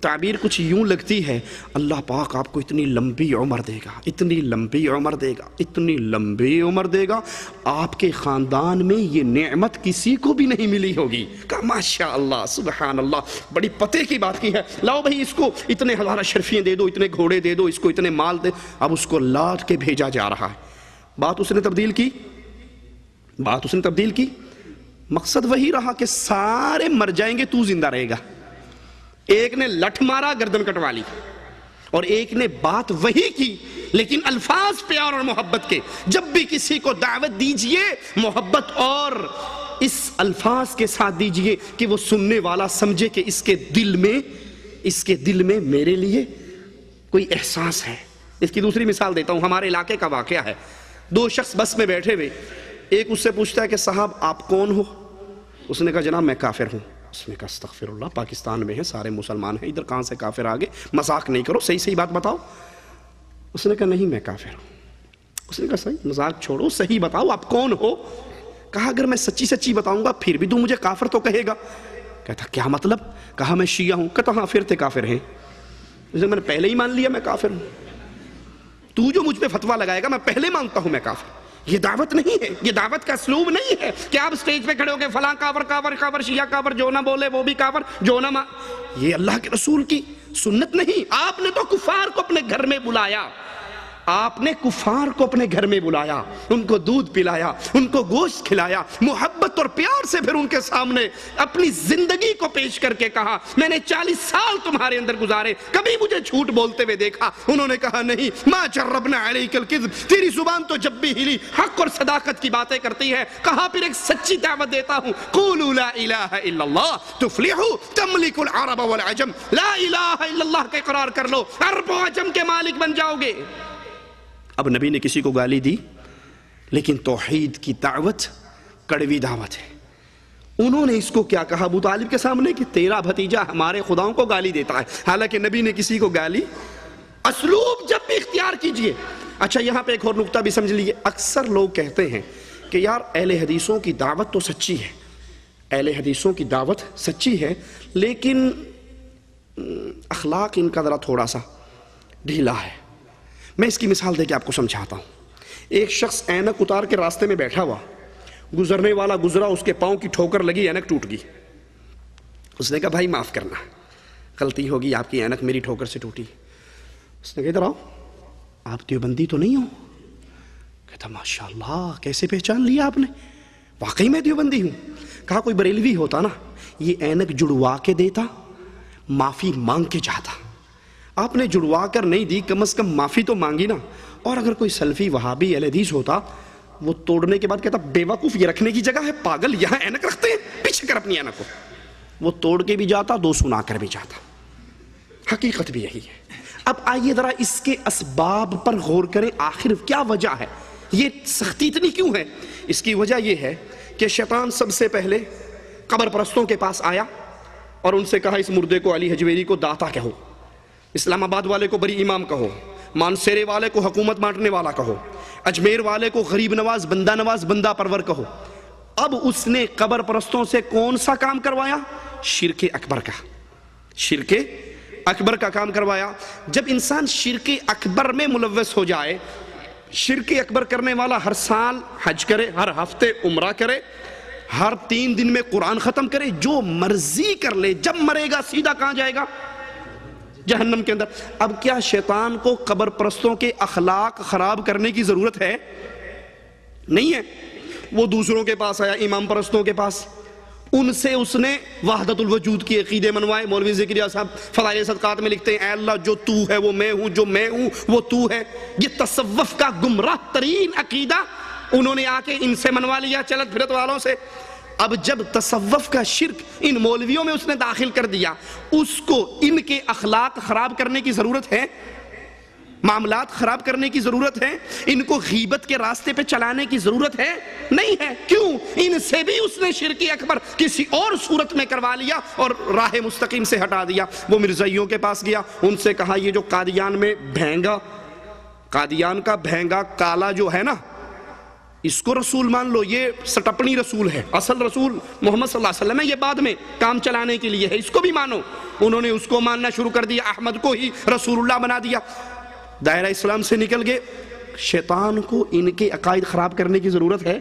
تعبیر کچھ یوں لگتی ہے، اللہ پاک آپ کو اتنی لمبی عمر دے گا، اتنی لمبی عمر دے گا، اتنی لمبی عمر دے گا، آپ کے خاندان میں یہ نعمت کسی کو بھی نہیں ملی ہوگی۔ کہا ماشاء اللہ سبحان اللہ، بڑی پتے کی بات کی ہے، لاؤ بھائی اس کو اتنے ہزار اشرفیاں دے دو، اتنے گھوڑے دے دو، اس کو اتنے مال دے۔ اب اس کو لاٹ کے بھیجا جا رہا ہے۔ بات اس نے تبدیل کی، بات اس نے تبدیل کی، مقصد وہی رہا کہ سارے مر جائیں گے، تو زندہ رہے گا۔ ایک نے لٹھ مارا، گردن کٹوا لی، اور ایک نے بات وہی کی لیکن الفاظ پیار اور محبت کے۔ جب بھی کسی کو دعوت دیجئے محبت اور اس الفاظ کے ساتھ دیجئے کہ وہ سننے والا سمجھے کہ اس کے دل میں میرے لیے کوئی احساس ہے۔ اس کی دوسری مثال دیتا ہوں، ہمارے علاقے کا واقعہ ہے۔ دو شخص بس میں بیٹھے ہوئے، ایک اس سے پوچھتا ہے کہ صاحب آپ کون ہو؟ اس نے کہا جناب میں کافر ہوں۔ اس نے کہا استغفر اللہ، پاکستان میں ہیں، سارے مسلمان ہیں، ادھر کہاں سے کافر آگے؟ مذاق نہیں کرو، صحیح بات بتاؤ۔ اس نے کہا نہیں میں کافر ہوں۔ اس نے کہا صحیح مذاق چھوڑو، صحیح بتاؤ آپ کون ہو؟ کہا اگر میں سچی بتاؤں گا پھر بھی تو مجھے کافر تو کہے گا۔ کہتا کیا مطلب؟ کہا میں شیعہ ہوں۔ کہتا ہاں پھر تے کافر ہیں۔ میں نے پہلے ہی مان لیا میں کافر ہوں، تو جو مجھ پہ فتویٰ لگائے گا میں پہلے مانتا ہوں میں کافر۔ یہ دعوت نہیں ہے، یہ دعوت کا اسلوب نہیں ہے کہ آپ سٹیج پہ کھڑے ہو کے فلاں کافر، شیعہ کافر، جو نہ بولے وہ بھی کافر، جو نہ یہ اللہ کے رسول کی سنت نہیں۔ آپ نے تو کفار کو اپنے گھر میں بلایا، آپ نے کفار کو اپنے گھر میں بلایا، ان کو دودھ پلایا، ان کو گوشت کھلایا، محبت اور پیار سے پھر ان کے سامنے اپنی زندگی کو پیش کر کے کہا میں نے 40 سال تمہارے اندر گزارے، کبھی مجھے جھوٹ بولتے ہوئے دیکھا؟ انہوں نے کہا نہیں، ما جربنا علیک الکذب، تیری زبان تو جب بھی ہلی حق اور صداقت کی باتیں کرتی ہے۔ کہا پھر ایک سچی دعوت دیتا ہوں، قولوا لا الہ الا اللہ تفلحوا تملک العرب والعجم، لا الہ الا اللہ کے اقرار کر لو، عرب و عجم کے مالک بن جاؤ گے۔ اب نبی نے کسی کو گالی دی، لیکن توحید کی دعوت کڑوی دعوت ہے۔ انہوں نے اس کو کیا کہا ابو طالب کے سامنے کہ تیرا بھتیجا ہمارے خداؤں کو گالی دیتا ہے، حالانکہ نبی نے کسی کو گالی۔ اسلوب جب بھی اختیار کیجئے۔ اچھا یہاں پہ ایک اور نقطہ بھی سمجھ لیجئے، اکثر لوگ کہتے ہیں کہ یار اہل حدیثوں کی دعوت تو سچی ہے، اہل حدیثوں کی دعوت سچی ہے، لیکن اخلاق ان کا ذرا تھوڑا سا ڈھیلا ہے۔ میں اس کی مثال دے کے آپ کو سمجھاتا ہوں۔ ایک شخص اینک اتار کے راستے میں بیٹھا ہوا، گزرنے والا گزرا، اس کے پاؤں کی ٹھوکر لگی، اینک ٹوٹ گئی۔ اس نے کہا بھائی معاف کرنا، غلطی ہوگی، آپ کی اینک میری ٹھوکر سے ٹوٹی۔ اس نے کہا ادھر آؤ، آپ دیوبندی تو نہیں ہو؟ کہتا ماشاءاللہ کیسے پہچان لیا آپ نے؟ واقعی میں دیوبندی ہوں۔ کہا کوئی بریلوی ہوتا نا یہ اینک جڑوا کے دیتا، معافی مانگ کے جاتا، آپ نے جڑوا کر نہیں دی، کم از کم معافی تو مانگی نا۔ اور اگر کوئی سلفی وہابی اہل حدیث ہوتا وہ توڑنے کے بعد کہتا بے وقوف یہ رکھنے کی جگہ ہے، پاگل یہاں اینک رکھتے ہیں، پیچھے کر اپنی اینک کو. وہ توڑ کے بھی جاتا، دو سنا کر بھی جاتا. حقیقت بھی یہی ہے. اب آئیے ذرا اس کے اسباب پر غور کریں، آخر کیا وجہ ہے، یہ سختی اتنی کیوں ہے؟ اس کی وجہ یہ ہے کہ شیطان سب سے پہلے قبر پرستوں کے پاس آیا اور ان سے کہا اس مردے کو علی حجویری کو داتا کہو، اسلام آباد والے کو بری امام کہو، مانسیرے والے کو حکومت بانٹنے والا کہو، اجمیر والے کو غریب نواز بندہ پرور کہو. اب اس نے قبر پرستوں سے کون سا کام کروایا؟ شرک اکبر کا. شرک اکبر کا کام کروایا. جب انسان شرک اکبر میں ملوث ہو جائے، شرک اکبر کرنے والا ہر سال حج کرے، ہر ہفتے عمرہ کرے، ہر 3 دن میں قرآن ختم کرے، جو مرضی کر لے، جب مرے گا سیدھا کہاں جائے گا؟ جہنم کے اندر. اب کیا شیطان کو قبر پرستوں کے اخلاق خراب کرنے کی ضرورت ہے؟ نہیں ہے. وہ دوسروں کے پاس آیا، امام پرستوں کے پاس، ان سے اس نے وحدت الوجود کی عقیدے منوائے. مولوی زکریا صاحب فضائل صدقات میں لکھتے ہیں اے اللہ جو تو ہے وہ میں ہوں، جو میں ہوں وہ تو ہے. یہ تصوف کا گمراہ ترین عقیدہ انہوں نے آ کے ان سے منوا لیا، چلت پھرت والوں سے. اب جب تصوف کا شرک ان مولویوں میں اس نے داخل کر دیا، اس کو ان کے اخلاق خراب کرنے کی ضرورت ہے، معاملات خراب کرنے کی ضرورت ہے، ان کو غیبت کے راستے پہ چلانے کی ضرورت ہے؟ نہیں ہے. کیوں؟ ان سے بھی اس نے شرک اکبر کسی اور صورت میں کروا لیا اور راہ مستقیم سے ہٹا دیا. وہ مرزائیوں کے پاس گیا، ان سے کہا یہ جو قادیان میں بھینگا، قادیان کا بھینگا کالا جو ہے نا، اس کو رسول مان لو، یہ سٹپنی رسول ہے، اصل رسول محمد صلی اللہ علیہ وسلم ہے، یہ بعد میں کام چلانے کے لیے ہے، اس کو بھی مانو. انہوں نے اس کو ماننا شروع کر دیا، احمد کو ہی رسول اللہ بنا دیا. دائرہ اسلام سے نکل گئے. شیطان کو ان کے عقائد خراب کرنے کی ضرورت ہے.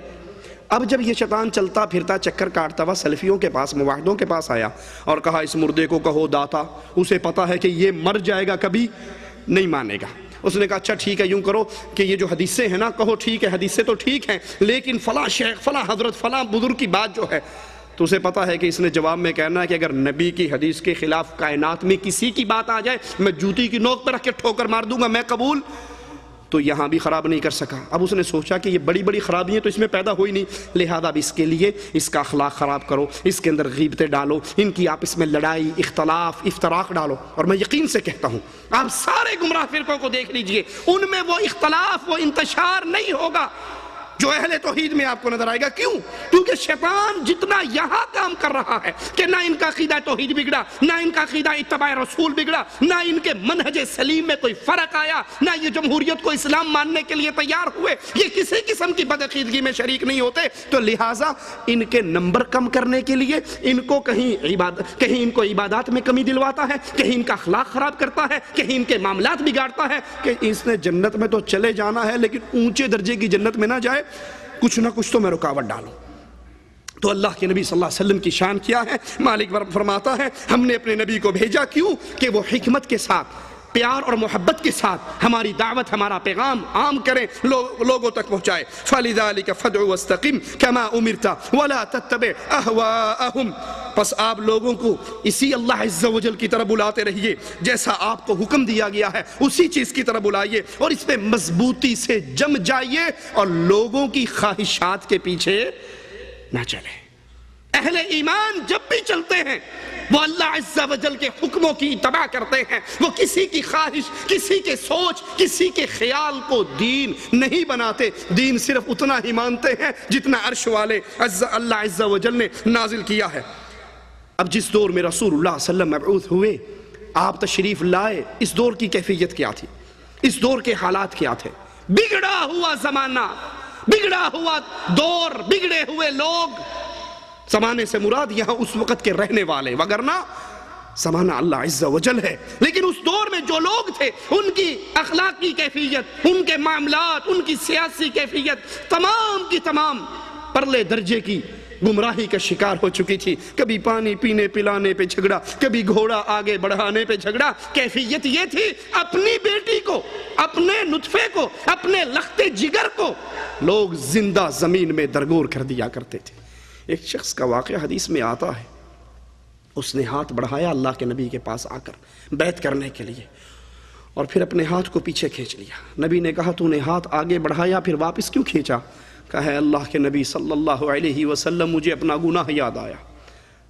اب جب یہ شیطان چلتا پھرتا چکر کاٹتا ہوا سلفیوں کے پاس، موحدوں کے پاس آیا اور کہا اس مردے کو کہو داتا، اسے پتا ہے کہ یہ مر جائے گا، کبھی نہیں مانے گا. اس نے کہا اچھا ٹھیک ہے، یوں کرو کہ یہ جو حدیثیں ہیں نا، کہو ٹھیک ہے حدیثیں تو ٹھیک ہیں، لیکن فلاں شیخ فلاں حضرت فلاں بزرگ کی بات جو ہے، تو اسے پتا ہے کہ اس نے جواب میں کہنا ہے کہ اگر نبی کی حدیث کے خلاف کائنات میں کسی کی بات آ جائے، میں جوتی کی نوک پر رکھ کے ٹھوکر مار دوں گا، میں قبول. تو یہاں بھی خراب نہیں کر سکا. اب اس نے سوچا کہ یہ بڑی بڑی خرابیاں تو اس میں پیدا ہوئی نہیں، لہذا اب اس کے لیے اس کا اخلاق خراب کرو، اس کے اندر غیبتیں ڈالو، ان کی آپس میں لڑائی، اختلاف، افتراق ڈالو. اور میں یقین سے کہتا ہوں آپ سارے گمراہ فرقوں کو دیکھ لیجئے، ان میں وہ اختلاف، وہ انتشار نہیں ہوگا جو اہل توحید میں آپ کو نظر آئے گا. کیوں؟ کیونکہ شیطان جتنا یہاں کام کر رہا ہے کہ نہ ان کا عقیدہ توحید بگڑا، نہ ان کا عقیدہ اتباع رسول بگڑا، نہ ان کے منہج سلیم میں کوئی فرق آیا، نہ یہ جمہوریت کو اسلام ماننے کے لیے تیار ہوئے، یہ کسی قسم کی بدعقیدگی میں شریک نہیں ہوتے. تو لہٰذا ان کے نمبر کم کرنے کے لیے ان کو کہیں ان کو عبادات میں کمی دلواتا ہے، کہیں ان کا اخلاق خراب کرتا ہے، کہیں ان کے معاملات بگاڑتا ہے کہ اس نے جنت میں تو چلے جانا ہے لیکن اونچے درجے کی جنت میں نہ جائے، کچھ نہ کچھ تو میں رکاوٹ ڈالوں. تو اللہ کے نبی صلی اللہ علیہ وسلم کی شان کیا ہے؟ مالک فرماتا ہے ہم نے اپنے نبی کو بھیجا کیوں؟ کہ وہ حکمت کے ساتھ، پیار اور محبت کے ساتھ ہماری دعوت، ہمارا پیغام عام کریں، لوگوں تک پہنچائے. فَلِذَلِكَ فَادْعُ وَاسْتَقِمْ كَمَا أُمِرْتَ وَلَا تَتَّبِعْ أَهْوَاءَهُمْ. پس آپ لوگوں کو اسی اللہ عز و جل کی طرف بلاتے رہیے، جیسا آپ کو حکم دیا گیا ہے اسی چیز کی طرف بلائیے، اور اس پہ مضبوطی سے جم جائیے اور لوگوں کی خواہشات کے پیچھے نہ چلیں. اہل ایمان جب بھی چلتے ہیں وہ اللہ عز و جل کے حکموں کی اتباع کرتے ہیں، وہ کسی کی خواہش، کسی کے سوچ، کسی کے خیال کو دین نہیں بناتے. دین صرف اتنا ہی مانتے ہیں جتنا عرش والے اللہ عز و جل نے نازل کیا ہے. اب جس دور میں رسول اللہ صلی اللہ علیہ وسلم مبعوث ہوئے، آپ تشریف لائے، اس دور کی کیفیت کیا تھی؟ اس دور کے حالات کیا تھے؟ بگڑا ہوا زمانہ، بگڑا ہوا دور، بگڑے ہوئے لوگ. زمانے سے مراد یہاں اس وقت کے رہنے والے، وگرنہ زمانہ اللہ عز و جل ہے. لیکن اس دور میں جو لوگ تھے ان کی اخلاقی کیفیت، ان کے معاملات، ان کی سیاسی کیفیت تمام کی تمام پرلے درجے کی گمراہی کا شکار ہو چکی تھی. کبھی پانی پینے پلانے پہ جھگڑا، کبھی گھوڑا آگے بڑھانے پہ جھگڑا. کیفیت یہ تھی اپنی بیٹی کو، اپنے نطفے کو، اپنے لخت جگر کو لوگ زندہ زمین میں درگور کر دیا کرتے تھے. ایک شخص کا واقعہ حدیث میں آتا ہے، اس نے ہاتھ بڑھایا اللہ کے نبی کے پاس آ کر بیعت کرنے کے لیے، اور پھر اپنے ہاتھ کو پیچھے کھینچ لیا. نبی نے کہا تو نے ہاتھ آگے بڑھایا پھر واپس کیوں کھینچا؟ کہا ہے اللہ کے نبی صلی اللہ علیہ وسلم مجھے اپنا گناہ یاد آیا۔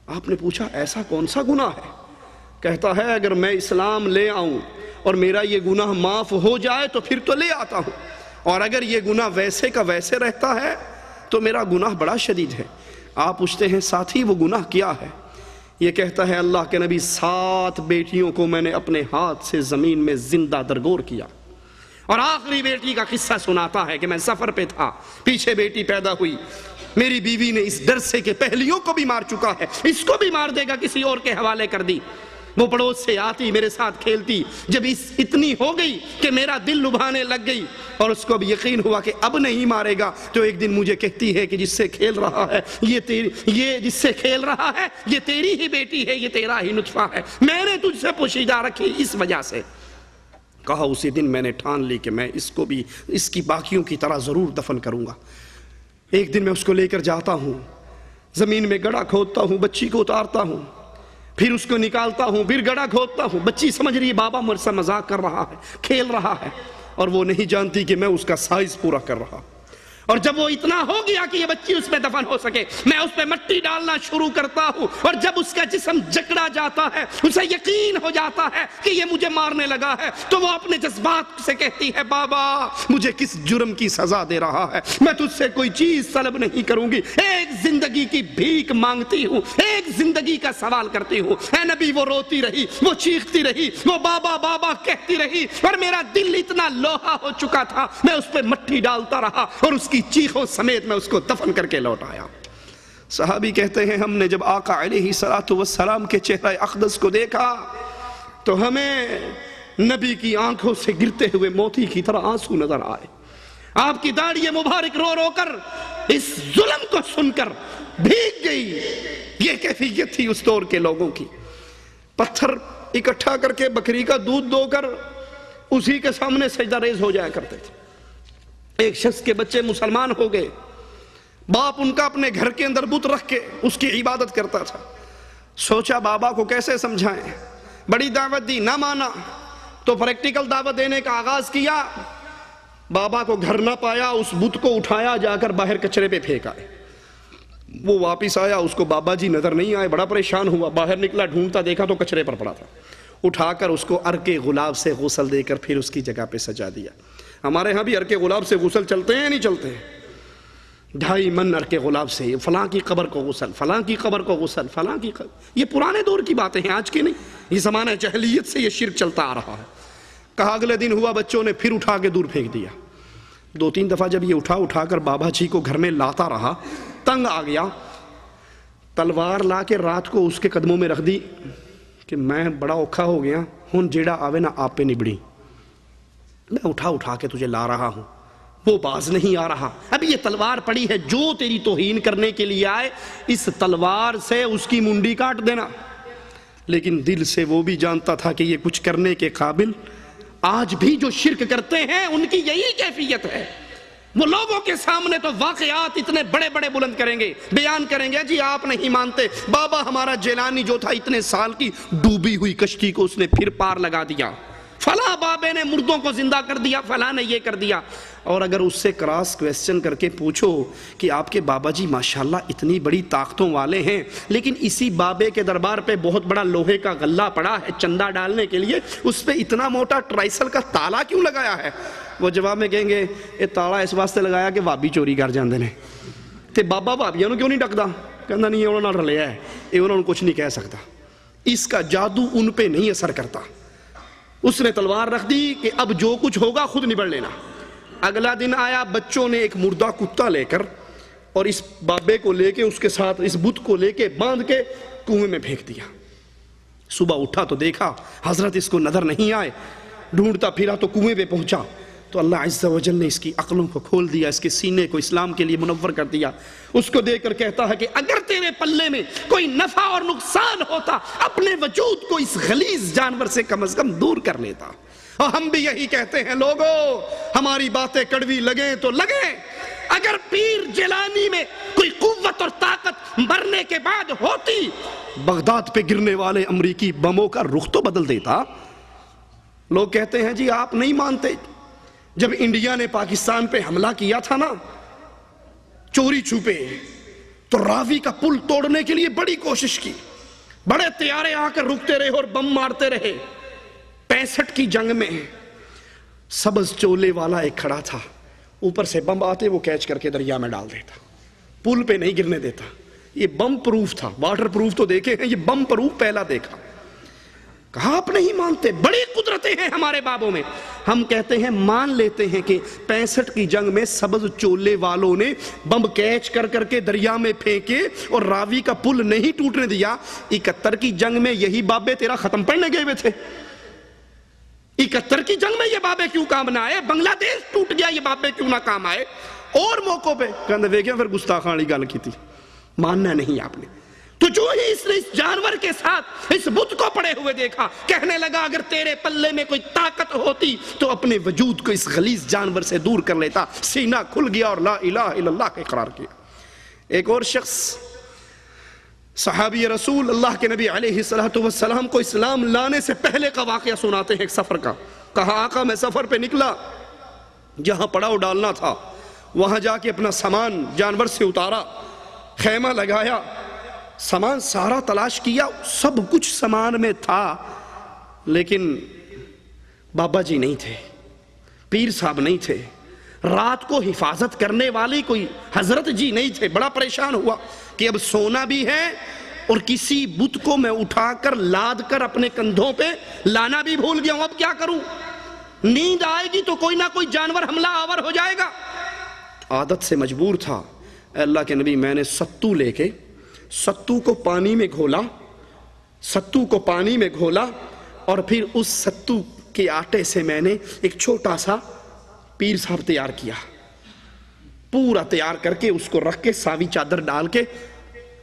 آپ نے پوچھا ایسا کون سا گناہ ہے؟ کہتا ہے اگر میں اسلام لے آؤں اور میرا یہ گناہ معاف ہو جائے تو پھر تو لے آتا ہوں، اور اگر یہ گناہ ویسے کا ویسے رہتا ہے تو میرا گناہ بڑا شدید ہے۔ آپ پوچھتے ہیں ساتھی وہ گناہ کیا ہے؟ یہ کہتا ہے اللہ کے نبی 7 بیٹیوں کو میں نے اپنے ہاتھ سے زمین میں زندہ درگور کیا، اور آخری بیٹی کا قصہ سناتا ہے کہ میں سفر پہ تھا، پیچھے بیٹی پیدا ہوئی، میری بیوی نے اس ڈر سے کہ پہلیوں کو بھی مار چکا ہے اس کو بھی مار دے گا کسی اور کے حوالے کر دی۔ وہ پڑوس سے آتی میرے ساتھ کھیلتی، جب اتنی ہو گئی کہ میرا دل لبھانے لگ گئی اور اس کو بھی یقین ہوا کہ اب نہیں مارے گا، تو ایک دن مجھے کہتی ہے کہ جس سے کھیل رہا ہے یہ تیری ہی بیٹی ہے، یہ تیرا ہی نطفہ ہے، میں نے تجھ سے پوشیدہ رکھی اس وجہ سے۔ کہا اسی دن میں نے ٹھان لی کہ میں اس کو بھی اس کی باقیوں کی طرح ضرور دفن کروں گا۔ ایک دن میں اس کو لے کر جاتا ہوں، زمین میں گڑھا کھودتا ہوں، بچی کو اتارتا ہوں، پھر اس کو نکالتا ہوں، پھر گڑھا کھودتا ہوں۔ بچی سمجھ رہی ہے بابا مجھ سے مذاق کر رہا ہے، کھیل رہا ہے، اور وہ نہیں جانتی کہ میں اس کا سائز پورا کر رہا۔ اور جب وہ اتنا ہو گیا کہ یہ بچی اس میں دفن ہو سکے، میں اس پہ مٹی ڈالنا شروع کرتا ہوں، اور جب اس کا جسم جکڑا جاتا ہے، اسے یقین ہو جاتا ہے کہ یہ مجھے مارنے لگا ہے، تو وہ اپنے جذبات سے کہتی ہے بابا مجھے کس جرم کی سزا دے رہا ہے، میں تجھ سے کوئی چیز طلب نہیں کروں گی، ایک زندگی کی بھیک مانگتی ہوں، ایک زندگی کا سوال کرتی ہوں۔ اے نبی وہ روتی رہی، وہ چیختی رہی، وہ بابا بابا کہتی رہی، اور میرا دل اتنا لوہا ہو چکا تھا، میں اس پہ مٹی ڈالتا رہا اور اس کی چیخوں سمیت میں اس کو دفن کر کے لوٹ آیا۔ صحابی کہتے ہیں ہم نے جب آقا علیہ السلام کے چہرہ اقدس کو دیکھا تو ہمیں نبی کی آنکھوں سے گرتے ہوئے موتی کی طرح آنسو نظر آئے۔ آپ کی داڑھی مبارک رو رو کر اس ظلم کو سن کر بھیگ گئی۔ یہ کیفیت تھی اس دور کے لوگوں کی۔ پتھر اکٹھا کر کے بکری کا دودھ دو کر اسی کے سامنے سجدہ ریز ہو جایا کرتے تھے۔ ایک شخص کے بچے مسلمان ہو گئے، باپ ان کا اپنے گھر کے اندر بت رکھ کے اس کی عبادت کرتا تھا۔ سوچا بابا کو کیسے سمجھائیں، بڑی دعوت دی نہ مانا، تو پریکٹیکل دعوت دینے کا آغاز کیا۔ بابا کو گھر نہ پایا، اس بت کو اٹھایا جا کر باہر کچرے پہ پھینکا۔ وہ واپس آیا، اس کو بابا جی نظر نہیں آئے، بڑا پریشان ہوا، باہر نکلا ڈھونڈتا دیکھا تو کچرے پر پڑا تھا۔ اٹھا کر اس کو عرق غلاب سے غسل دے کر پھر اس کی جگہ پہ سجا دیا۔ ہمارے ہاں بھی عرق غلاب سے غسل چلتے ہیں نہیں چلتے؟ 2.5 من عرق غلاب سے فلاں کی قبر کو غسل، فلاں کی قبر کو غسل، فلاں کی قبر، یہ پرانے دور کی باتیں ہیں، آج کی نہیں۔ یہ زمانہ جاہلیت سے یہ شرک چلتا آ رہا ہے۔ کہا اگلے دن ہوا بچوں نے پھر اٹھا کے دور پھینک دیا۔ 2-3 دفعہ جب یہ اٹھا کر بابا جی کو گھر میں لاتا رہا، تنگ آ گیا، تلوار لا کے رات کو اس کے قدموں میں رکھ دی کہ میں بڑا اوکھا ہو گیا ہوں، جیڑا آوے نہ آپ پہ نبڑی، میں اٹھا کے تجھے لا رہا ہوں، وہ باز نہیں آ رہا۔ اب یہ تلوار پڑی ہے، جو تیری توہین کرنے کے لیے آئے اس تلوار سے اس کی منڈی کاٹ دینا۔ لیکن دل سے وہ بھی جانتا تھا کہ یہ کچھ کرنے کے قابل، آج بھی جو شرک کرتے ہیں ان کی یہی کیفیت ہے۔ وہ لوگوں کے سامنے تو واقعات اتنے بڑے بڑے بلند کریں گے، بیان کریں گے، جی آپ نہیں مانتے، بابا ہمارا جیلانی جو تھا اتنے سال کی ڈوبی ہوئی کشتی کو اس نے پھر پار لگا دیا، فلاں بابے نے مردوں کو زندہ کر دیا، فلاں نے یہ کر دیا۔ اور اگر اس سے کراس کویسچن کر کے پوچھو کہ آپ کے بابا جی ماشاءاللہ اتنی بڑی طاقتوں والے ہیں، لیکن اسی بابے کے دربار پہ بہت بڑا لوہے کا غلہ پڑا ہے چندہ ڈالنے کے لیے، اس پہ اتنا موٹا ٹرائسل کا تالا کیوں لگایا ہے؟ وہ جواب میں کہیں گے یہ تالا اس واسطے لگایا کہ وابی چوری کر جاندے نے، تے بابا بابیاں نو کیوں نہیں ڈکدا؟ کہنا نہیں انہوں نے رلیا ہے، یہ انہوں نے کچھ نہیں کہہ سکتا، اس کا جادو ان پہ نہیں اثر کرتا۔ اس نے تلوار رکھ دی کہ اب جو کچھ ہوگا خود نبڑ لینا۔ اگلا دن آیا، بچوں نے ایک مردہ کتا لے کر اور اس بابے کو لے کے اس کے ساتھ اس بت کو لے کے باندھ کے کنویں میں پھینک دیا۔ صبح اٹھا تو دیکھا حضرت اس کو نظر نہیں آئے، ڈھونڈتا پھرا تو کنویں پہ پہنچا تو اللہ عز و جل نے اس کی عقلوں کو کھول دیا، اس کے سینے کو اسلام کے لیے منور کر دیا۔ اس کو دیکھ کر کہتا ہے کہ اگر تیرے پلے میں کوئی نفع اور نقصان ہوتا اپنے وجود کو اس غلیظ جانور سے کم از کم دور کر لیتا۔ اور ہم بھی یہی کہتے ہیں لوگوں، ہماری باتیں کڑوی لگیں تو لگیں، اگر پیر جیلانی میں کوئی قوت اور طاقت مرنے کے بعد ہوتی، بغداد پہ گرنے والے امریکی بموں کا رخ تو بدل دیتا۔ لوگ کہتے ہیں جی آپ نہیں مانتے، جب انڈیا نے پاکستان پہ حملہ کیا تھا نا چوری چھپے تو راوی کا پل توڑنے کے لیے بڑی کوشش کی، بڑے طیارے آ کر رکتے رہے اور بم مارتے رہے۔ 65 کی جنگ میں سبز چولے والا ایک کھڑا تھا، اوپر سے بم آتے وہ کیچ کر کے دریا میں ڈال دیتا، پل پہ نہیں گرنے دیتا۔ یہ بم پروف تھا، واٹر پروف تو دیکھے ہیں، یہ بم پروف پہلا دیکھا۔ کہا آپ نہیں مانتے، بڑی قدرتیں ہیں ہمارے بابوں میں۔ ہم کہتے ہیں مان لیتے ہیں کہ 65 کی جنگ میں سبز چولے والوں نے بم کیچ کر کر کے دریا میں پھینکے اور راوی کا پل نہیں ٹوٹنے دیا۔ 71 کی جنگ میں یہی بابے تیرا ختم پڑھنے گئے ہوئے تھے۔ 71 کی جنگ میں یہ بابے کیوں کام نہ آئے؟ بنگلہ دیش ٹوٹ گیا، یہ بابے کیوں نہ کام آئے؟ اور موقعوں پہ کہنے دیکھیں پھر گستاخان والی گل کی تھی، ماننا نہیں آپ نے۔ تو جو ہی اس نے اس جانور کے ساتھ اس بت کو پڑے ہوئے دیکھا، کہنے لگا اگر تیرے پلے میں کوئی طاقت ہوتی تو اپنے وجود کو اس غلیظ جانور سے دور کر لیتا۔ سینہ کھل گیا اور لا الہ الا اللہ کا اقرار کیا۔ ایک اور شخص صحابی رسول اللہ کے نبی علیہ السلام کو اسلام لانے سے پہلے کا واقعہ سناتے ہیں ایک سفر کا۔ کہا آقا میں سفر پہ نکلا، جہاں پڑاؤ ڈالنا تھا وہاں جا کے اپنا سامان جانور سے اتارا، خیمہ لگایا، سامان سارا تلاش کیا، سب کچھ سامان میں تھا، لیکن بابا جی نہیں تھے، پیر صاحب نہیں تھے، رات کو حفاظت کرنے والی کوئی حضرت جی نہیں تھے۔ بڑا پریشان ہوا کہ اب سونا بھی ہے اور کسی بت کو میں اٹھا کر لاد کر اپنے کندھوں پہ لانا بھی بھول گیا ہوں، اب کیا کروں؟ نیند آئے گی تو کوئی نہ کوئی جانور حملہ آور ہو جائے گا۔ عادت سے مجبور تھا۔ اے اللہ کے نبی میں نے ستو لے کے ستو کو پانی میں گھولا اور پھر اس ستو کے آٹے سے میں نے ایک چھوٹا سا پیر صاحب تیار کیا، پورا تیار کر کے اس کو رکھ کے ساوی چادر ڈال کے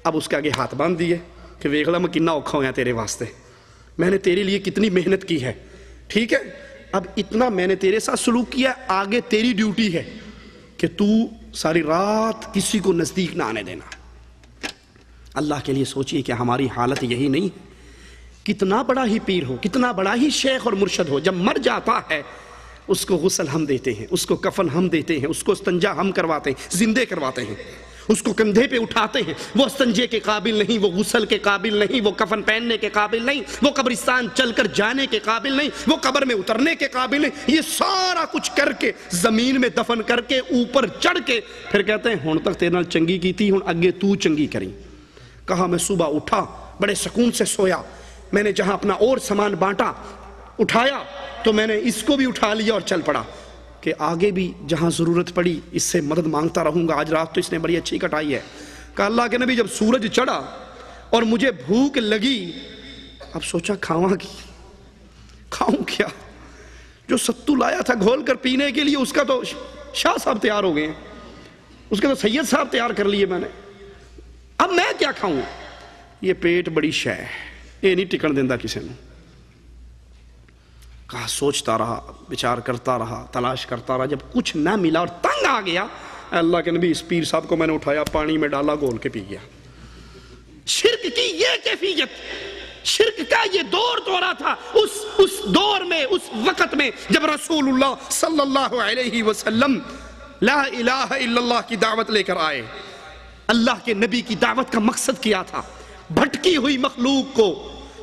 اب اس کے آگے ہاتھ باندھ دیے کہ ویکھ لا میں کتنا اوکھا ہویا تیرے واسطے، میں نے تیرے لیے کتنی محنت کی ہے، ٹھیک ہے اب اتنا میں نے تیرے ساتھ سلوک کیا، آگے تیری ڈیوٹی ہے کہ تو ساری رات کسی کو نزدیک نہ آنے دینا۔ اللہ کے لیے سوچئے کہ ہماری حالت یہی نہیں، کتنا بڑا ہی پیر ہو، کتنا بڑا ہی شیخ اور مرشد ہو، جب مر جاتا ہے اس کو غسل ہم دیتے ہیں، اس کو کفن ہم دیتے ہیں، اس کو استنجا ہم کرواتے ہیں، زندے کرواتے ہیں، اس کو کندھے پہ اٹھاتے ہیں، وہ استنجے کے قابل نہیں، وہ غسل کے قابل نہیں، وہ کفن پہننے کے قابل نہیں، وہ قبرستان چل کر جانے کے قابل نہیں، وہ قبر میں اترنے کے قابل نہیں، یہ سارا کچھ کر کے زمین میں دفن کر کے اوپر چڑھ کے پھر کہتے ہیں ہن تک تیرے نال چنگی کی تھی، ہن اگے تو چنگی کریں۔ کہا میں صبح اٹھا، بڑے سکون سے سویا، میں نے جہاں اپنا اور سامان بانٹا اٹھایا تو میں نے اس کو بھی اٹھا لیا اور چل پڑا کہ آگے بھی جہاں ضرورت پڑی اس سے مدد مانگتا رہوں گا۔ آج رات تو اس نے بڑی اچھی کٹائی ہے۔ کہا اللہ کے نبی جب سورج چڑھا اور مجھے بھوک لگی، اب سوچا کھاؤں کیا؟ جو ستو لایا تھا گھول کر پینے کے لیے اس کا تو شاہ صاحب تیار ہو گئے ہیں، اس کے تو سید صاحب تیار کر لیے میں نے، اب میں کیا کھاؤں؟ یہ پیٹ بڑی شے ہے، یہ نہیں ٹکن دیندہ کسی نے۔ کہا سوچتا رہا، بچار کرتا رہا، تلاش کرتا رہا، جب کچھ نہ ملا اور تنگ آ گیا، اللہ کے نبی اس پیر صاحب کو میں نے اٹھایا، پانی میں ڈالا، گھول کے پی گیا۔ شرک کی یہ کیفیت، شرک کا یہ دورہ تھا اس دور میں، اس وقت میں جب رسول اللہ صلی اللہ علیہ وسلم لا الہ الا اللہ کی دعوت لے کر آئے۔ اللہ کے نبی کی دعوت کا مقصد کیا تھا؟ بھٹکی ہوئی مخلوق کو،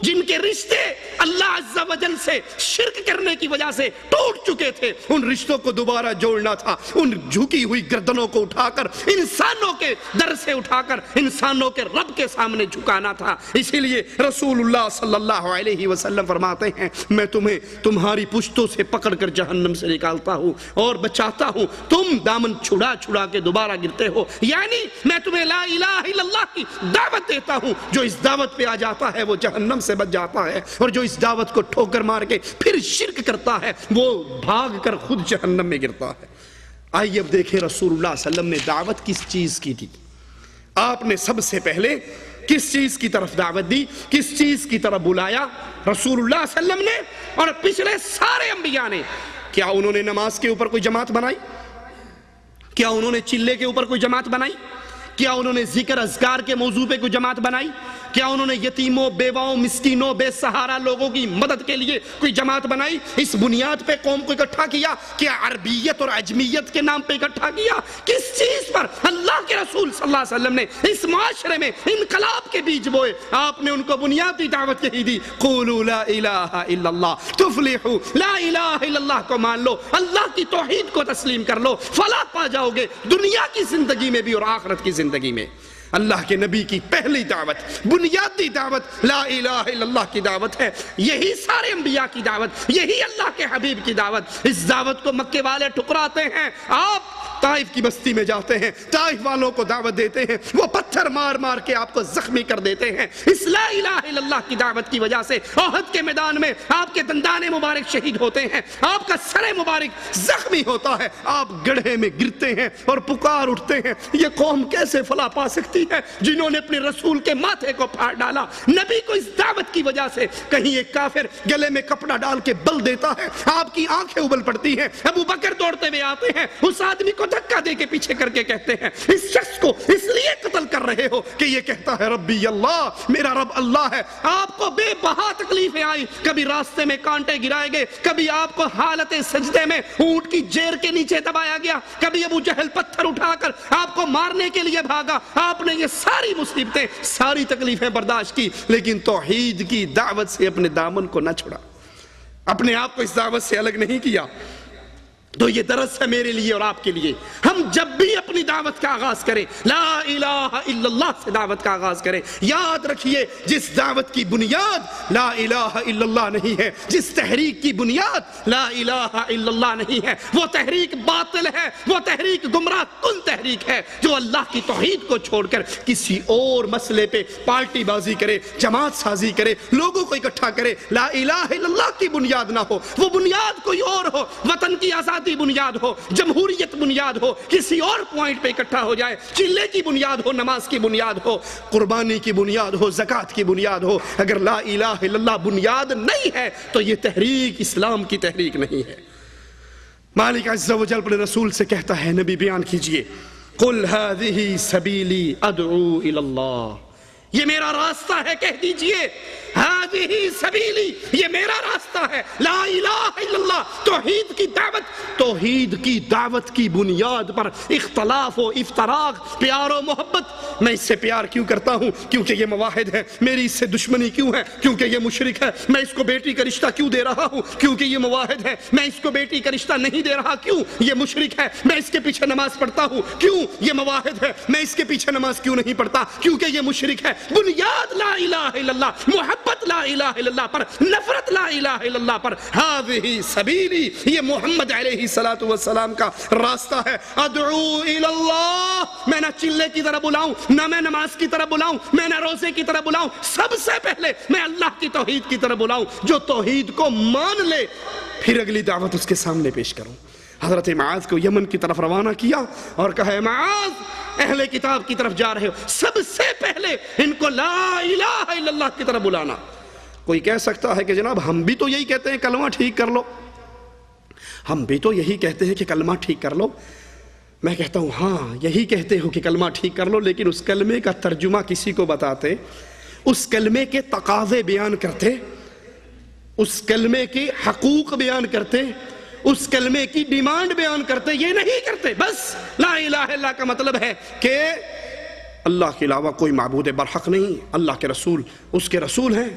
جن کے رشتے اللہ عز و جل سے شرک کرنے کی وجہ سے ٹوٹ چکے تھے، ان رشتوں کو دوبارہ جوڑنا تھا، ان جھکی ہوئی گردنوں کو اٹھا کر انسانوں کے در سے اٹھا کر انسانوں کے رب کے سامنے جھکانا تھا۔ اسی لیے رسول اللہ صلی اللہ علیہ وسلم فرماتے ہیں میں تمہیں تمہاری پشتوں سے پکڑ کر جہنم سے نکالتا ہوں اور بچاتا ہوں، تم دامن چھڑا چھڑا کے دوبارہ گرتے ہو، یعنی میں تمہیں لا الہ الا اللہ کی دعوت دیتا ہوں، جو اس دعوت پہ آ جاتا ہے وہ جہنم سے بچ جاتا ہے، اور جو اس دعوت کو ٹھوکر مار کے پھر شرک کرتا ہے وہ بھاگ کر خود جہنم میں گرتا ہے۔ آئیے اب دیکھیں رسول اللہ صلی اللہ علیہ وسلم نے دعوت کس چیز کی تھی؟ آپ نے سب سے پہلے کس چیز کی طرف دعوت دی، کس چیز کی طرف بلایا؟ رسول اللہ صلی اللہ علیہ وسلم نے اور پچھلے سارے انبیاء نے۔ کیا انہوں نے نماز کے اوپر کوئی جماعت بنائی؟ کیا انہوں نے چلے کے اوپر کوئی جماعت بنائی؟ کیا انہوں نے ذکر اذکار کے موضوع پہ کوئی جماعت بنائی؟ کیا انہوں نے یتیموں، بیواؤں، مسکینوں، بے سہارا لوگوں کی مدد کے لیے کوئی جماعت بنائی؟ اس بنیاد پہ قوم کو اکٹھا کیا؟ کیا عربیت اور عجمیت کے نام پہ اکٹھا کیا؟ کس چیز پر؟ اللہ کے رسول صلی اللہ علیہ وسلم نے اس معاشرے میں انقلاب کے بیج بوئے، آپ نے ان کو بنیادی دعوت یہی دی، قولوا لا الہ الا اللہ تفلحوا، لا الہ الا اللہ کو مان لو، اللہ کی توحید کو تسلیم کر لو، فلاح پا جاؤ گے دنیا کی زندگی میں بھی اور آخرت کی زندگی میں۔ اللہ کے نبی کی پہلی دعوت، بنیادی دعوت لا الہ الا اللہ کی دعوت ہے۔ یہی سارے انبیاء کی دعوت، یہی اللہ کے حبیب کی دعوت۔ اس دعوت کو مکے والے ٹکراتے ہیں، آپ طائف کی بستی میں جاتے ہیں، طائف والوں کو دعوت دیتے ہیں، وہ پتھر مار مار کے آپ کو زخمی کر دیتے ہیں۔ اس لا الہ الا اللہ کی دعوت کی وجہ سے احد کے میدان میں آپ کے دندان مبارک شہید ہوتے ہیں، آپ کا سر مبارک زخمی ہوتا ہے، آپ گڑھے میں گرتے ہیں اور پکار اٹھتے ہیں، یہ قوم کیسے فلاح پا سکتی ہے جنہوں نے اپنے رسول کے ماتھے کو پھاڑ ڈالا؟ نبی کو اس دعوت کی وجہ سے کہیں ایک کافر گلے میں کپڑا ڈال کے بل دیتا ہے، آپ کی آنکھیں ابل پڑتی ہیں، ابو بکر دوڑتے ہوئے آتے ہیں، اس آدمی کو دھکا دے کے پیچھے کر کے کہتے ہیں اس شخص کو اس لیے قتل کر رہے ہو کہ یہ کہتا ہے ربی اللہ، میرا رب اللہ ہے۔ آپ کو بے بہا تکلیفیں آئی، کبھی راستے میں کانٹے گرائے گئے، کبھی آپ کو حالت سجدے میں اونٹ کی جیر کے نیچے دبایا گیا، کبھی ابو جہل پتھر اٹھا کر آپ کو مارنے کے لیے بھاگا۔ آپ نے یہ ساری مصیبتیں، ساری تکلیفیں برداشت کی، لیکن توحید کی دعوت سے اپنے دامن کو نہ چھڑا، اپنے آپ کو اس دعوت سے الگ نہیں کیا۔ تو یہ درس ہے میرے لیے اور آپ کے لیے، ہم جب بھی اپنی دعوت کا آغاز کریں لا الہ الا اللہ سے دعوت کا آغاز کریں، یاد رکھیے جس دعوت کی بنیاد لا الہ الا اللہ نہیں ہے، جس تحریک کی بنیاد لا الہ الا اللہ نہیں ہے، وہ تحریک باطل ہے، وہ تحریک گمراہ کن تحریک ہے جو اللہ کی توحید کو چھوڑ کر کسی اور مسئلے پہ پارٹی بازی کرے، جماعت سازی کرے، لوگوں کو اکٹھا کرے۔ لا الہ الا اللہ کی بنیاد نہ ہو، وہ بنیاد کوئی اور ہو، وطن کی آزادی بنیاد ہو، جمہوریت بنیاد ہو، کسی اور پوائنٹ پہ اکٹھا ہو جائے، چلے کی بنیاد ہو، نماز کی بنیاد ہو، قربانی کی بنیاد ہو، زکوٰۃ کی بنیاد ہو، اگر لا الہ الا اللہ بنیاد نہیں ہے تو یہ تحریک اسلام کی تحریک نہیں ہے۔ مالک عز و جل اپنے رسول سے کہتا ہے، نبی بیان کیجئے، قل هذه سبیلی ادعو الی اللہ، یہ میرا راستہ ہے، کہہ دیجئے هذه سبیلی، یہ میرا راستہ ہے، لا الہ الا اللہ، توحید کی دعوت۔ توحید کی دعوت کی بنیاد پر اختلاف و افتراق، پیار و محبت، میں اس سے پیار کیوں کرتا ہوں؟ کیونکہ یہ موحد ہے۔ میری اس سے دشمنی کیوں ہے؟ کیونکہ یہ مشرک ہے۔ میں اس کو بیٹی کا رشتہ کیوں دے رہا ہوں؟ کیونکہ یہ موحد ہے۔ میں اس کو بیٹی کا رشتہ نہیں دے رہا، کیوں؟ یہ مشرک ہے۔ میں اس کے پیچھے نماز پڑھتا ہوں، کیوں؟ یہ موحد ہے۔ میں اس کے پیچھے نماز کیوں نہیں پڑھتا؟ کیونکہ یہ مشرک ہے۔ بنیاد لا الہ الا اللہ، محبت لا الہ الا اللہ پر، نفرت لا الہ الا اللہ پر۔ هذه سبیلی، یہ محمد علیہ السلام کا راستہ ہے۔ ادعو الی اللہ، میں نہ چلے کی طرح بلاؤں، نہ میں نماز کی طرح بلاؤں، میں نہ روزے کی طرح بلاؤں، سب سے پہلے میں اللہ کی توحید کی طرح بلاؤں۔ جو توحید کو مان لے پھر اگلی دعوت اس کے سامنے پیش کروں۔ حضرت معاذ کو یمن کی طرف روانہ کیا اور کہا، معاذ اہل کتاب کی طرف جا رہے ہو، سب سے پہلے ان کو لا الہ الا اللہ کی طرف بلانا۔ کوئی کہہ سکتا ہے کہ جناب ہم بھی تو یہی کہتے ہیں کلمہ ٹھیک کر لو، ہم بھی تو یہی کہتے ہیں کہ کلمہ ٹھیک کر لو۔ میں کہتا ہوں ہاں یہی کہتے ہو کہ کلمہ ٹھیک کر لو، لیکن اس کلمے کا ترجمہ کسی کو بتاتے، اس کلمے کے تقاضے بیان کرتے، اس کلمے کے حقوق بیان کرتے، اس کلمے کی ڈیمانڈ بیان کرتے، یہ نہیں کرتے۔ بس لا الہ الا اللہ کا مطلب ہے کہ اللہ کے علاوہ کوئی معبود برحق نہیں، اللہ کے رسول اس کے رسول ہیں،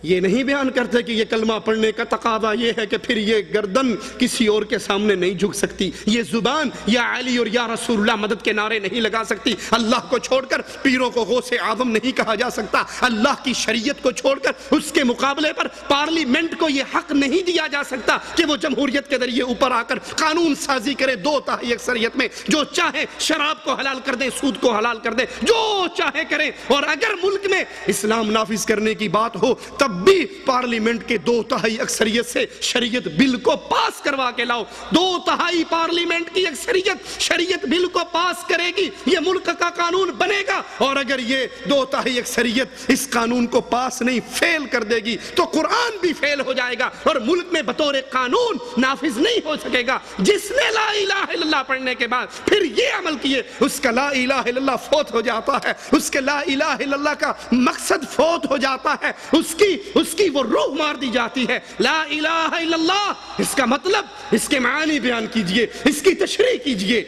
یہ نہیں بیان کرتے کہ یہ کلمہ پڑھنے کا تقاضا یہ ہے کہ پھر یہ گردن کسی اور کے سامنے نہیں جھک سکتی، یہ زبان یا علی اور یا رسول اللہ مدد کے نعرے نہیں لگا سکتی، اللہ کو چھوڑ کر پیروں کو غوث اعظم نہیں کہا جا سکتا، اللہ کی شریعت کو چھوڑ کر اس کے مقابلے پر پارلیمنٹ کو یہ حق نہیں دیا جا سکتا کہ وہ جمہوریت کے ذریعے اوپر آ کر قانون سازی کرے 2/3 اکثریت میں، جو چاہے شراب کو حلال کر دے، سود کو حلال کر دے، جو چاہے کرے۔ اور اگر ملک میں اسلام نافذ کرنے کی بات ہو تب تب بھی پارلیمنٹ کے 2/3 اکثریت سے شریعت بل کو پاس کروا کے لاؤ. 2/3 پارلیمنٹ کی اکثریت شریعت بل کو پاس کرے گی, یہ ملک کا قانون بنے گا. اور اگر یہ 2/3 اکثریت اس قانون کو پاس نہیں, فیل کر دے گی, تو قرآن بھی فیل ہو جائے گا اور ملک میں بطور قانون نافذ نہیں ہو سکے گا. جس نے لا الہ الا اللہ پڑھنے کے بعد پھر یہ عمل کیے, اس کا لا الہ الا اللہ فوت ہو جاتا ہے, اس کے لا الہ الا اللہ کا مقصد فوت ہو جاتا ہے, اس کی وہ روح مار دی جاتی ہے. لا الہ الا اللہ, اس کا مطلب, اس کے معانی بیان کیجئے, اس کی تشریح کیجئے.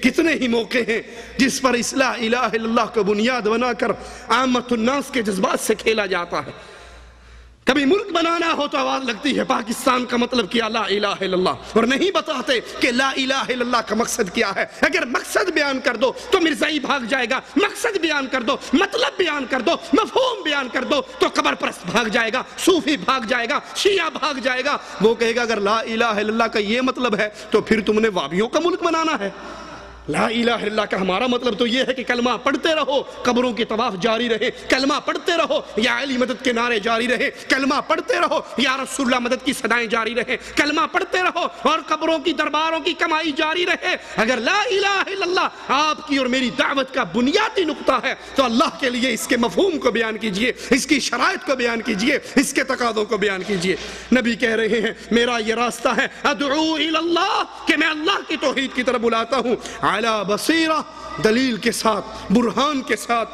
کتنے ہی موقع ہیں جس پر اس لا الہ الا اللہ کو بنیاد بنا کر عامت الناس کے جذبات سے کھیلا جاتا ہے. کبھی ملک بنانا ہو تو آواز لگتی ہے پاکستان کا مطلب کیا لا الہ الا اللہ, اور نہیں بتاتے کہ لا الہ الا اللہ کا مقصد کیا ہے. اگر مقصد بیان کر دو تو مرزائی بھاگ جائے گا, مقصد بیان کر دو, مطلب بیان کر دو, مفہوم بیان کر دو تو قبر پرست بھاگ جائے گا, صوفی بھاگ جائے گا, شیعہ بھاگ جائے گا. وہ کہے گا اگر لا الہ الا اللہ کا یہ مطلب ہے تو پھر تم نے وابیوں کا ملک بنانا ہے. لا الہ الا اللہ کا ہمارا مطلب تو یہ ہے کہ کلمہ پڑھتے رہو, قبروں کی طواف جاری رہے, کلمہ پڑھتے رہو, یا علی مدد کے نعرے جاری رہے, کلمہ پڑھتے رہو, یا رسول اللہ مدد کی صدائیں جاری رہے, کلمہ پڑھتے رہو, اور قبروں کی درباروں کی کمائی جاری رہے. اگر لا الہ الا اللہ آپ کی اور میری دعوت کا بنیادی نقطہ ہے تو اللہ کے لیے اس کے مفہوم کو بیان کیجئے, اس کی شرائط کو بیان کیجئے, اس کے تقاضوں کو بیان کیجئے. نبی کہہ رہے ہیں میرا یہ راستہ ہے ادعو الی اللہ, کہ میں اللہ کی توحید کی طرف بلاتا ہوں, علی بصیرہ, دلیل کے ساتھ, برہان کے ساتھ.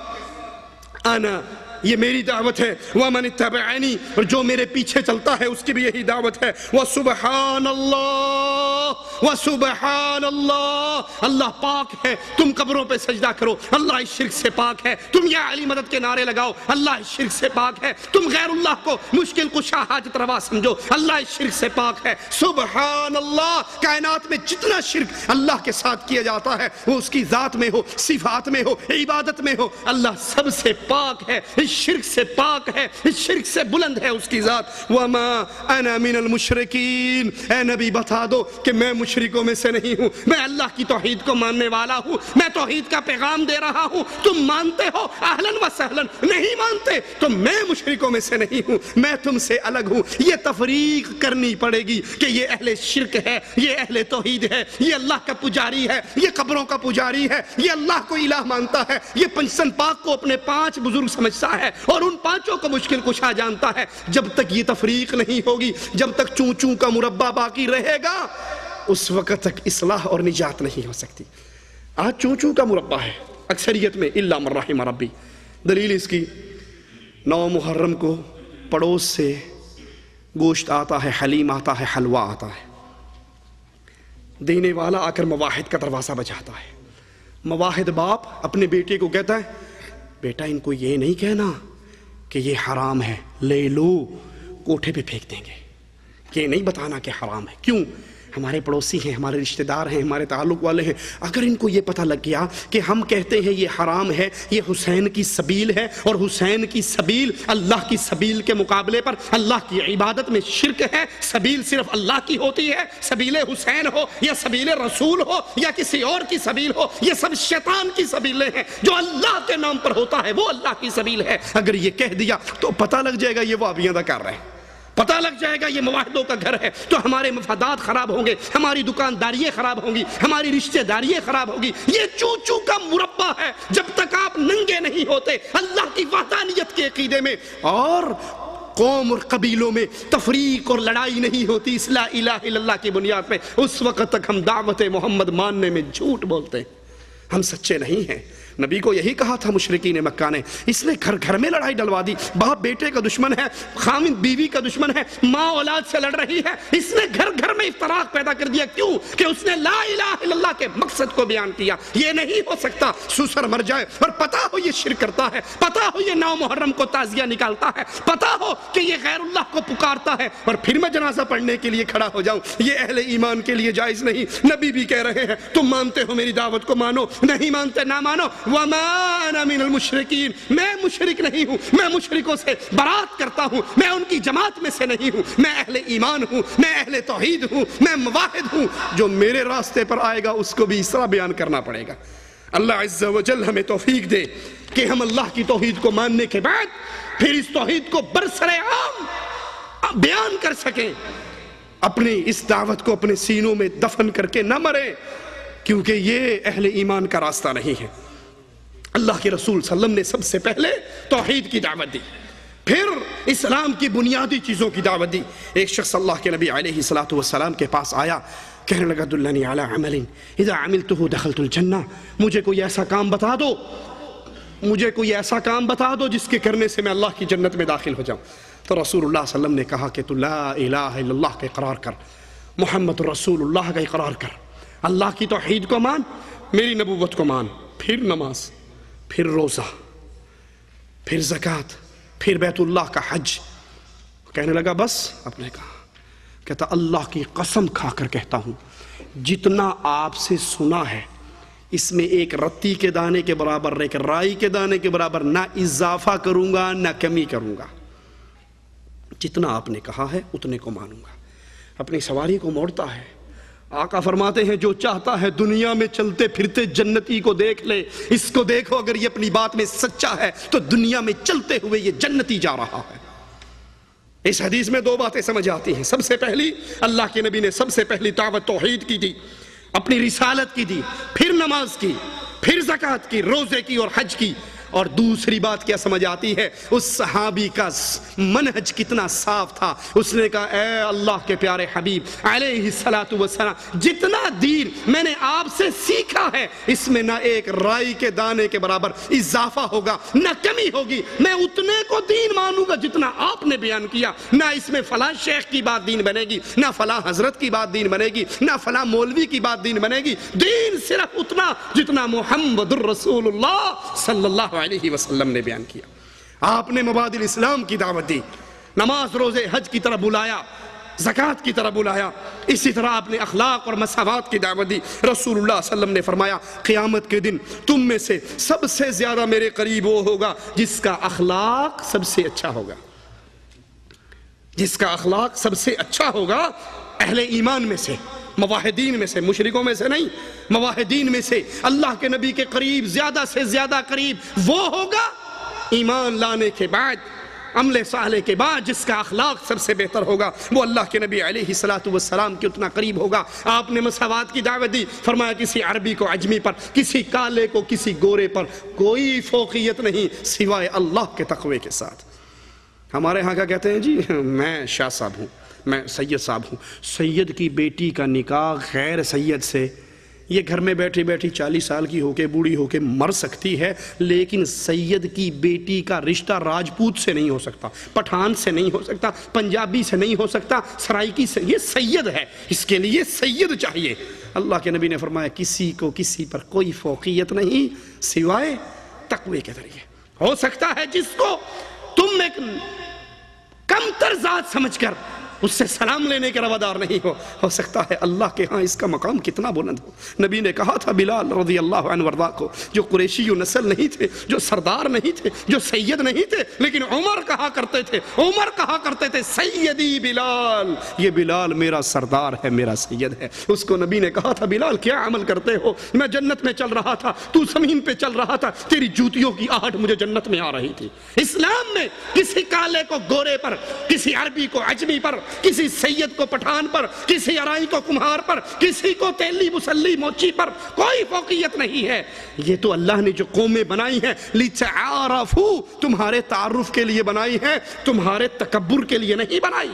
انا, یہ میری دعوت ہے, ومن اتبعنی, اور جو میرے پیچھے چلتا ہے اس کی بھی یہی دعوت ہے. وسبحان اللہ, وسبحان اللہ, اللہ پاک ہے, تم قبروں پہ سجدہ کرو, اللہ اس شرک سے پاک ہے. تم یا علی مدد کے نعرے لگاؤ, اللہ اس شرک سے پاک ہے. تم غیر اللہ کو مشکل کشا حاجت روا سمجھو, اللہ اس شرک سے پاک ہے. سبحان اللہ, کائنات میں جتنا شرک اللہ کے ساتھ کیا جاتا ہے, وہ اس کی ذات میں ہو, صفات میں ہو, عبادت میں ہو, اللہ سب سے پاک ہے, اس شرک سے پاک ہے, اس شرک سے بلند ہے اس کی ذات. وما انا من المشرکین, اے نبی بتا دو کہ میں مشرکوں میں سے نہیں ہوں, میں اللہ کی توحید کو ماننے والا ہوں, میں توحید کا پیغام دے رہا ہوں. تم مانتے ہو اہلاً و سہلاً, نہیں مانتے تو میں مشرکوں میں سے نہیں ہوں, میں تم سے الگ ہوں. یہ تفریق کرنی پڑے گی کہ یہ اہل شرک ہے, یہ اہل توحید ہے, یہ اللہ کا پجاری ہے, یہ قبروں کا پجاری ہے, یہ اللہ کو الہ مانتا ہے, یہ پنجتن پاک کو اپنے 5 بزرگ سمجھتا ہے اور ان 5 کو مشکل کشا جانتا ہے. جب تک یہ تفریق نہیں ہوگی, جب تک چوں چوں کا مربع باقی رہے گا, اس وقت تک اصلاح اور نجات نہیں ہو سکتی. آج چوں چوں کا مربع ہے اکثریت میں, الا من رحم ربی. دلیل اس کی 9 محرم کو پڑوس سے گوشت آتا ہے, حلیم آتا ہے, حلوہ آتا ہے, دینے والا آ کر مواحد کا دروازہ بجاتا ہے. مواحد باپ اپنے بیٹے کو کہتا ہے بیٹا ان کو یہ نہیں کہنا کہ یہ حرام ہے, لے لو, کوٹھے پہ پھینک دیں گے. یہ نہیں بتانا کہ حرام ہے. کیوں؟ ہمارے پڑوسی ہیں, ہمارے رشتہ دار ہیں, ہمارے تعلق والے ہیں. اگر ان کو یہ پتہ لگ گیا کہ ہم کہتے ہیں یہ حرام ہے, یہ حسین کی سبیل ہے, اور حسین کی سبیل اللہ کی سبیل کے مقابلے پر اللہ کی عبادت میں شرک ہے, سبیل صرف اللہ کی ہوتی ہے, سبیل حسین ہو یا سبیل رسول ہو یا کسی اور کی سبیل ہو, یہ سب شیطان کی سبیلیں ہیں. جو اللہ کے نام پر ہوتا ہے وہ اللہ کی سبیل ہے. اگر یہ کہہ دیا تو پتہ لگ جائے گا یہ وابیاں کر رہے ہیں, پتہ لگ جائے گا یہ مواحدوں کا گھر ہے, تو ہمارے مفادات خراب ہوں گے, ہماری دکانداریاں خراب ہوں گی, ہماری رشتہ داریاں خراب ہوگی. یہ چوں چوں کا مربع ہے. جب تک آپ ننگے نہیں ہوتے اللہ کی وحدانیت کے عقیدے میں اور قوم اور قبیلوں میں تفریق اور لڑائی نہیں ہوتی اس لا الہ الا اللہ کی بنیاد پہ, اس وقت تک ہم دعوت محمد ماننے میں جھوٹ بولتے ہیں, ہم سچے نہیں ہیں. نبی کو یہی کہا تھا مشرکین مکہ نے, اس نے گھر گھر میں لڑائی ڈلوا دی. باپ بیٹے کا دشمن ہے, خاوند بیوی کا دشمن ہے, ماں اولاد سے لڑ رہی ہے, اس نے گھر گھر میں افتراق پیدا کر دیا. کیوں؟ کہ اس نے لا الہ الا اللہ کے مقصد کو بیان کیا. یہ نہیں ہو سکتا سسر مر جائے اور پتا ہو یہ شرک کرتا ہے, پتا ہو یہ 9 محرم کو تعزیہ نکالتا ہے, پتا ہو کہ یہ غیر اللہ کو پکارتا ہے, اور پھر میں جنازہ پڑھنے کے لیے کھڑا ہو جاؤں. یہ اہل ایمان کے لیے جائز نہیں. نبی بھی کہہ رہے ہیں تم مانتے ہو میری دعوت کو مانو, نہیں مانتے نہ مانو. وما انا من المشرکین, میں مشرک نہیں ہوں, میں مشرکوں سے برات کرتا ہوں, میں ان کی جماعت میں سے نہیں ہوں, میں اہل ایمان ہوں, میں اہل توحید ہوں, میں مواحد ہوں. جو میرے راستے پر آئے گا اس کو بھی اس طرح بیان کرنا پڑے گا. اللہ عز و جل ہمیں توفیق دے کہ ہم اللہ کی توحید کو ماننے کے بعد پھر اس توحید کو برسر عام بیان کر سکیں، اپنی اس دعوت کو اپنے سینوں میں دفن کر کے نہ مریں، کیونکہ یہ اہل ایمان کا راستہ نہیں ہے۔ اللہ کے رسول صلی اللہ علیہ وسلم نے سب سے پہلے توحید کی دعوت دی، پھر اسلام کی بنیادی چیزوں کی دعوت دی۔ ایک شخص اللہ کے نبی علیہ السلام کے پاس آیا، کہنے لگا دلنی علی عمل اذا عملتہ دخلت الجنہ، مجھے کوئی ایسا کام بتا دو، مجھے کوئی ایسا کام بتا دو جس کے کرنے سے میں اللہ کی جنت میں داخل ہو جاؤں۔ تو رسول اللہ صلی اللہ علیہ وسلم نے کہا کہ تو لا الہ الا اللہ کا اقرار کر، محمد رسول اللہ کا اقرار کر، اللہ کی توحید کو مان، میری نبوت کو مان، پھر نماز، پھر روزہ، پھر زکوٰۃ، پھر بیت اللہ کا حج۔ کہنے لگا بس؟ آپ نے کہا، کہتا اللہ کی قسم کھا کر کہتا ہوں جتنا آپ سے سنا ہے اس میں ایک رتی کے دانے کے برابر، ایک رائی کے دانے کے برابر نہ اضافہ کروں گا نہ کمی کروں گا، جتنا آپ نے کہا ہے اتنے کو مانوں گا۔ اپنی سواری کو موڑتا ہے، آقا فرماتے ہیں جو چاہتا ہے دنیا میں چلتے پھرتے جنتی کو دیکھ لے، اس کو دیکھو اگر یہ اپنی بات میں سچا ہے تو دنیا میں چلتے ہوئے یہ جنتی جا رہا ہے۔ اس حدیث میں دو باتیں سمجھ آتی ہیں۔ سب سے پہلی، اللہ کے نبی نے سب سے پہلی دعوت توحید کی دی، اپنی رسالت کی دی، پھر نماز کی، پھر زکوٰۃ کی، روزے کی اور حج کی۔ اور دوسری بات کیا سمجھ آتی ہے؟ اس صحابی کا منہج کتنا صاف تھا۔ اس نے کہا اے اللہ کے پیارے حبیب علیہ السلام، جتنا دین میں نے آپ سے سیکھا ہے اس میں نہ ایک رائی کے دانے کے برابر اضافہ ہوگا نہ کمی ہوگی، میں اتنے کو دین مانوں گا جتنا آپ نے بیان کیا، نہ اس میں فلاں شیخ کی بات دین بنے گی، نہ فلاں حضرت کی بات دین بنے گی، نہ فلاں مولوی کی بات دین بنے گی، دین صرف اتنا جتنا محمد الرسول اللہ صلی اللہ علیہ وسلم نے بیان کیا۔ آپ نے مبادئ اسلام کی دعوت دی، نماز روزے حج کی طرف بلایا، زکوٰۃ کی طرف بلایا، اسی طرح آپ نے اخلاق اور مساوات کی دعوت دی۔ رسول اللہ صلی اللہ علیہ وسلم نے فرمایا قیامت کے دن تم میں سے سب سے زیادہ میرے قریب وہ ہوگا جس کا اخلاق سب سے اچھا ہوگا، جس کا اخلاق سب سے اچھا ہوگا اہل ایمان میں سے، موحدین میں سے، مشرکوں میں سے نہیں، موحدین میں سے، اللہ کے نبی کے قریب زیادہ سے زیادہ قریب وہ ہوگا ایمان لانے کے بعد، عمل صالح کے بعد جس کا اخلاق سب سے بہتر ہوگا، وہ اللہ کے نبی علیہ السلام کے اتنا قریب ہوگا۔ آپ نے مساوات کی دعوت دی، فرمایا کسی عربی کو عجمی پر، کسی کالے کو کسی گورے پر کوئی فوقیت نہیں سوائے اللہ کے تقوی کے ساتھ۔ ہمارے ہاں کیا کہتے ہیں جی، میں شاہ صاحب ہوں، میں سید صاحب ہوں، سید کی بیٹی کا نکاح غیر سید سے، یہ گھر میں بیٹھی بیٹھی 40 سال کی ہو کے بوڑھی ہو کے مر سکتی ہے، لیکن سید کی بیٹی کا رشتہ راجپوت سے نہیں ہو سکتا، پٹھان سے نہیں ہو سکتا، پنجابی سے نہیں ہو سکتا، سرائکی سے، یہ سید ہے، اس کے لیے سید چاہیے۔ اللہ کے نبی نے فرمایا کسی کو کسی پر کوئی فوقیت نہیں سوائے تقوی کے ذریعے۔ ہو سکتا ہے جس کو تم ایک کم تر ذات سمجھ کر اس سے سلام لینے کے روادار نہیں ہو سکتا ہے اللہ کے ہاں اس کا مقام کتنا بلند ہو۔ نبی نے کہا تھا بلال رضی اللہ عنہ وارضاہ کو، جو قریشی و نسل نہیں تھے، جو سردار نہیں تھے، جو سید نہیں تھے، لیکن عمر کہا کرتے تھے سیدی بلال، یہ بلال میرا سردار ہے، میرا سید ہے۔ اس کو نبی نے کہا تھا بلال کیا عمل کرتے ہو؟ میں جنت میں چل رہا تھا، تو زمین پہ چل رہا تھا، تیری جوتیوں کی آہٹ مجھے جنت میں آ رہی تھی۔ اسلام میں کسی کالے کو گورے پر، کسی عربی کو عجمی پر، کسی سید کو پٹھان پر، کسی ارائی کو کمہار پر، کسی کو تیلی مسلی موچی پر کوئی فوقیت نہیں ہے۔ یہ تو اللہ نے جو قومیں بنائی ہیں لِتَعَارَفُوا، تمہارے تعارف کے لیے بنائی ہے، تمہارے تکبر کے لیے نہیں بنائی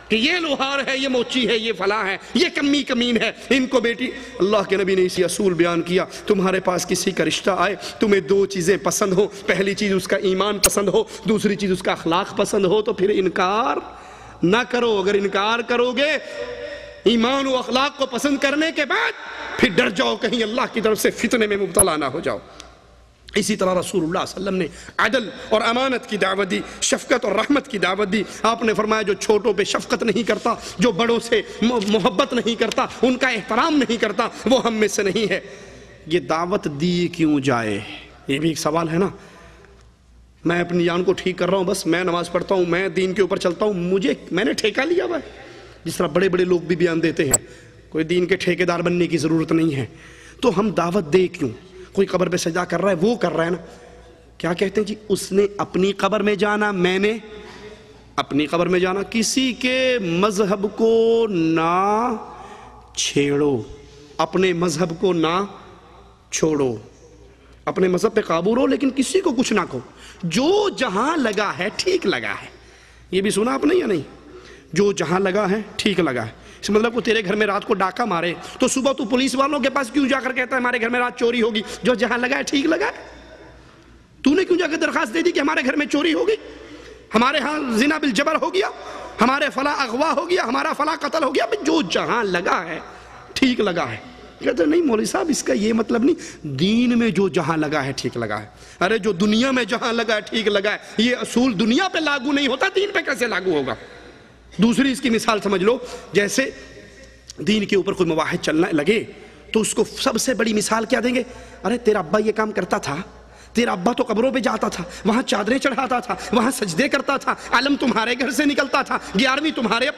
کہ یہ لوہار ہے، یہ موچی ہے، یہ فلاں ہے، یہ کمی کمین ہے، ان کو بیٹی۔ اللہ کے نبی نے اسی اصول بیان کیا، تمہارے پاس کسی کا رشتہ آئے، تمہیں دو چیزیں پسند ہو، پہلی چیز اس کا ایمان پسند ہو، دوسری چیز اس کا اخلاق پسند ہو، تو پھر انکار نہ کرو۔ اگر انکار کرو گے ایمان و اخلاق کو پسند کرنے کے بعد، پھر ڈر جاؤ کہیں اللہ کی طرف سے فتنے میں مبتلا نہ ہو جاؤ۔ اسی طرح رسول اللہ صلی اللہ علیہ وسلم نے عدل اور امانت کی دعوت دی، شفقت اور رحمت کی دعوت دی۔ آپ نے فرمایا جو چھوٹوں پہ شفقت نہیں کرتا، جو بڑوں سے محبت نہیں کرتا، ان کا احترام نہیں کرتا، وہ ہم میں سے نہیں ہے۔ یہ دعوت دی کیوں جائے؟ یہ بھی ایک سوال ہے نا۔ میں اپنی جان کو ٹھیک کر رہا ہوں، بس میں نماز پڑھتا ہوں، میں دین کے اوپر چلتا ہوں، میں نے ٹھیکہ لیا ہوا ہے۔ جس طرح بڑے بڑے لوگ بھی بیان دیتے ہیں، کوئی دین کے ٹھیکیدار بننے کی ضرورت نہیں ہے، تو ہم دعوت دے کیوں؟ کوئی قبر پہ سجدہ کر رہا ہے، وہ کر رہا ہے نا، کیا کہتے ہیں جی؟ اس نے اپنی قبر میں جانا، میں نے اپنی قبر میں جانا۔ کسی کے مذہب کو نہ چھیڑو، اپنے مذہب کو نہ چھوڑو، اپنے مذہب پہ قابو رہو، لیکن کسی کو کچھ نہ کہو۔ جو جہاں لگا ہے ٹھیک لگا ہے، یہ بھی سنا آپ نے یا نہیں؟ جو جہاں لگا ہے ٹھیک لگا ہے، اس مطلب کو تیرے گھر میں رات کو ڈاکہ مارے تو صبح تو پولیس والوں کے پاس کیوں جا کر کہتا ہے ہمارے گھر میں رات چوری ہوگی؟ جو جہاں لگا ہے ٹھیک لگا ہے۔ تو نے کیوں جا کے درخواست دے دی کہ ہمارے گھر میں چوری ہوگی، ہمارے ہاں زنا بالجبر ہو گیا، ہمارے فلاں اغوا ہو گیا، ہمارا فلاں قتل ہو گیا؟ جو جہاں لگا ہے ٹھیک لگا ہے۔ کہتے نہیں مولوی صاحب اس کا یہ مطلب نہیں، دین میں جو جہاں لگا ہے ٹھیک لگا ہے۔ ارے جو دنیا میں جہاں لگا ہے ٹھیک لگا ہے، یہ اصول دنیا پہ لاگو نہیں ہوتا، دین پہ کیسے لاگو ہوگا؟ دوسری اس کی مثال سمجھ لو، جیسے دین کے اوپر کوئی مواحد چلنا لگے تو اس کو سب سے بڑی مثال کیا دیں گے؟ ارے تیرا ابا یہ کام کرتا تھا، تیرا ابا تو قبروں پہ جاتا تھا، وہاں چادریں چڑھاتا تھا، وہاں سجدے کرتا تھا، علم تمہارے گھر سے نکلتا تھا، 11ویں تمہارے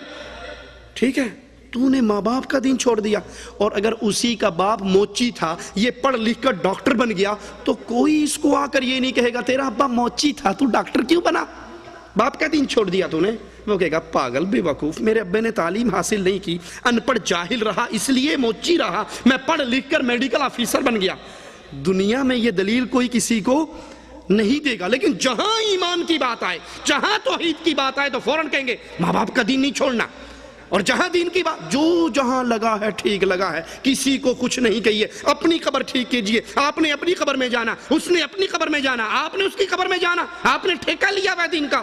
ٹھیک ہے، تو نے ماں باپ کا دین چھوڑ دیا۔ اور اگر اسی کا باپ موچی تھا، یہ پڑھ لکھ کر ڈاکٹر بن گیا، تو کوئی اس کو آ کر یہ نہیں کہے گا تیرا ابا موچی تھا تو ڈاکٹر کیوں بنا؟ باپ کا دین چھوڑ دیا تو نے۔ وہ کہے گا پاگل بے وقوف، میرے ابے نے تعلیم حاصل نہیں کی، ان پڑھ جاہل رہا، اس لیے موچی رہا، میں پڑھ لکھ کر میڈیکل آفیسر بن گیا۔ دنیا میں یہ دلیل کوئی کسی کو نہیں دے گا، لیکن جہاں ایمان کی بات آئے، جہاں توحید کی بات آئے تو فوراً کہیں گے ماں باپ کا دین نہیں چھوڑنا۔ اور جہاں دین کی بات، جو جہاں لگا ہے ٹھیک لگا ہے، کسی کو کچھ نہیں کہیے، اپنی قبر ٹھیک کیجئے۔ آپ نے اپنی قبر میں جانا، اس نے اپنی قبر میں جانا، آپ نے اس کی قبر میں جانا، آپ نے ٹھیکہ لیا ہوا دین کا،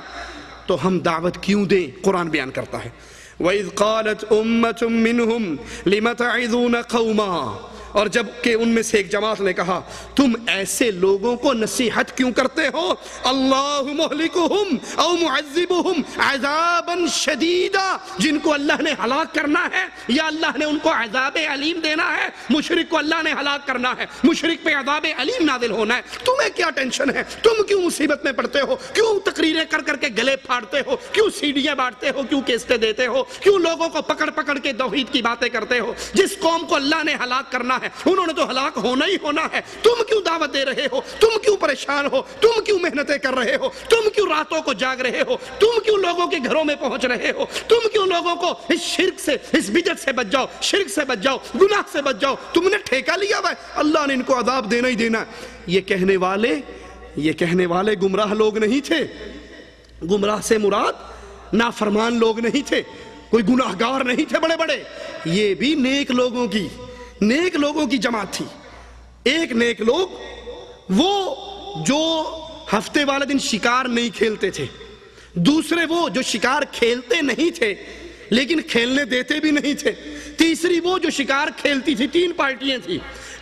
تو ہم دعوت کیوں دیں؟ قرآن بیان کرتا ہے وَإِذْ قَالَتْ أُمَّةٌ مِّنْهُمْ لِمَ تَعِظُونَ قَوْمًا، اور جب کہ ان میں سے ایک جماعت نے کہا تم ایسے لوگوں کو نصیحت کیوں کرتے ہو؟ اللہ مہلکہم او معذبہم عذابا شدیدا، جن کو اللہ نے ہلاک کرنا ہے یا اللہ نے ان کو عذاب علیم دینا ہے۔ مشرک کو اللہ نے ہلاک کرنا ہے، مشرک پہ عذاب علیم نازل ہونا ہے، تمہیں کیا ٹینشن ہے؟ تم کیوں مصیبت میں پڑتے ہو؟ کیوں تقریریں کر کر کے گلے پھاڑتے ہو؟ کیوں سیڑھیاں بانٹتے ہو؟ کیوں کیسٹیں دیتے ہو؟ کیوں لوگوں کو پکڑ پکڑ کے توحید کی باتیں کرتے ہو؟ جس قوم کو اللہ نے ہلاک کرنا ہے انہوں نے تو ہلاک ہونا ہی ہونا ہے، تم کیوں دعوت دے رہے ہو؟ تم کیوں پریشان ہو؟ تم کیوں محنتیں کر رہے ہو؟ تم کیوں راتوں کو جاگ رہے ہو؟ تم کیوں لوگوں کے گھروں میں پہنچ رہے ہو؟ تم کیوں لوگوں کو اس شرک سے، اس بدعت سے بچ جاؤ، شرک سے بچ جاؤ، گناہ سے بچ جاؤ، تم نے ٹھیکہ لیا ہوا ہے، اللہ نے ان کو عذاب دینا ہی دینا ہے۔ یہ کہنے والے گمراہ لوگ نہیں تھے، گمراہ سے مراد نافرمان لوگ نہیں تھے، کوئی گناہگار نہیں تھے بڑے بڑے، یہ بھی نیک لوگوں کی جماعت تھی۔ ایک نیک لوگ وہ جو ہفتے والے دن شکار نہیں کھیلتے تھے، دوسرے وہ جو شکار کھیلتے نہیں تھے لیکن کھیلنے دیتے بھی نہیں تھے، تیسری وہ جو شکار کھیلتی تھی۔ 3 پارٹیاں تھیں۔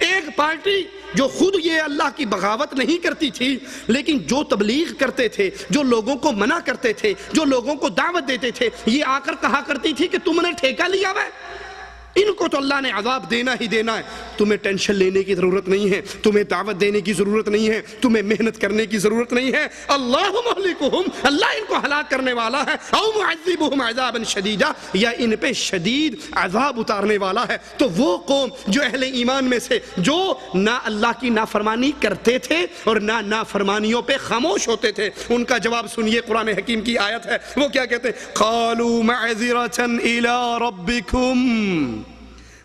ایک پارٹی جو خود یہ اللہ کی بغاوت نہیں کرتی تھی لیکن جو تبلیغ کرتے تھے، جو لوگوں کو منع کرتے تھے، جو لوگوں کو دعوت دیتے تھے، یہ آ کر کہا کرتی تھی کہ تم نے ٹھیکہ لیا ہوا ہے، ان کو تو اللہ نے عذاب دینا ہی دینا ہے، تمہیں ٹینشن لینے کی ضرورت نہیں ہے، تمہیں دعوت دینے کی ضرورت نہیں ہے، تمہیں محنت کرنے کی ضرورت نہیں ہے۔ اللہ مہلکہم، اللہ ان کو ہلاک کرنے والا ہے، او معذبہم عذابا شدیدا، یا ان پہ شدید عذاب اتارنے والا ہے۔ تو وہ قوم جو اہل ایمان میں سے جو نہ اللہ کی نافرمانی کرتے تھے اور نہ نافرمانیوں پہ خاموش ہوتے تھے، ان کا جواب سنیے، قرآن حکیم کی آیت ہے، وہ کیا کہتے ہیں؟ قالوا معذرة إلى ربكم،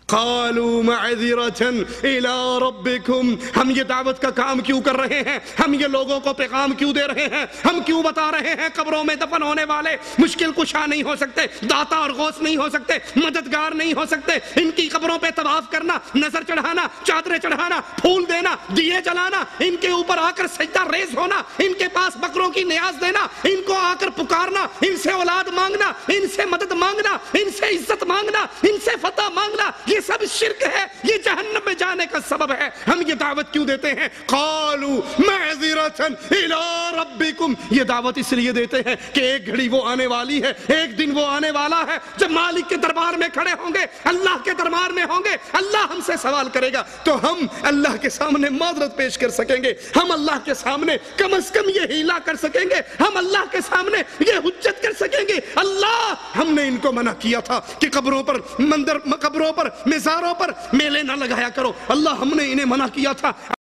قالوا معذرة إلى ربكم، ہم یہ دعوت کا کام کیوں کر رہے ہیں؟ ہم یہ لوگوں کو پیغام کیوں دے رہے ہیں؟ ہم کیوں بتا رہے ہیں قبروں میں دفن ہونے والے مشکل کشا نہیں ہو سکتے، داتا اور غوث نہیں ہو سکتے، مددگار نہیں ہو سکتے؟ ان کی قبروں پہ طواف کرنا، نظر چڑھانا، چادریں چڑھانا، پھول دینا، دیے جلانا، ان کے اوپر آ کر سجدہ ریز ہونا، ان کے پاس بکروں کی نیاز دینا، ان کو آ کر پکارنا، ان سے اولاد مانگنا، ان سے مدد مانگنا، ان سے عزت مانگنا، ان سے فتح مانگنا، یہ سب شرک ہے، یہ جہنم میں جانے کا سبب ہے۔ ہم یہ دعوت کیوں دیتے ہیں؟ قالوا معذرة الى ربكم، یہ دعوت اس لیے دیتے ہیں کہ ایک گھڑی وہ آنے والی ہے، ایک دن وہ آنے والا ہے جب مالک کے دربار میں کھڑے ہوں گے، اللہ کے دربار میں ہوں گے، اللہ ہم سے سوال کرے گا، تو ہم اللہ کے سامنے معذرت پیش کر سکیں گے، ہم اللہ کے سامنے کم از کم یہ ہیلا کر سکیں گے، ہم اللہ کے سامنے یہ حجت کر سکیں گے، اللہ ہم نے ان کو منع کیا تھا کہ قبروں پر مزاروں پر میلے نہ لگایا کرو، اللہ ہم نے انہیں منع کیا تھا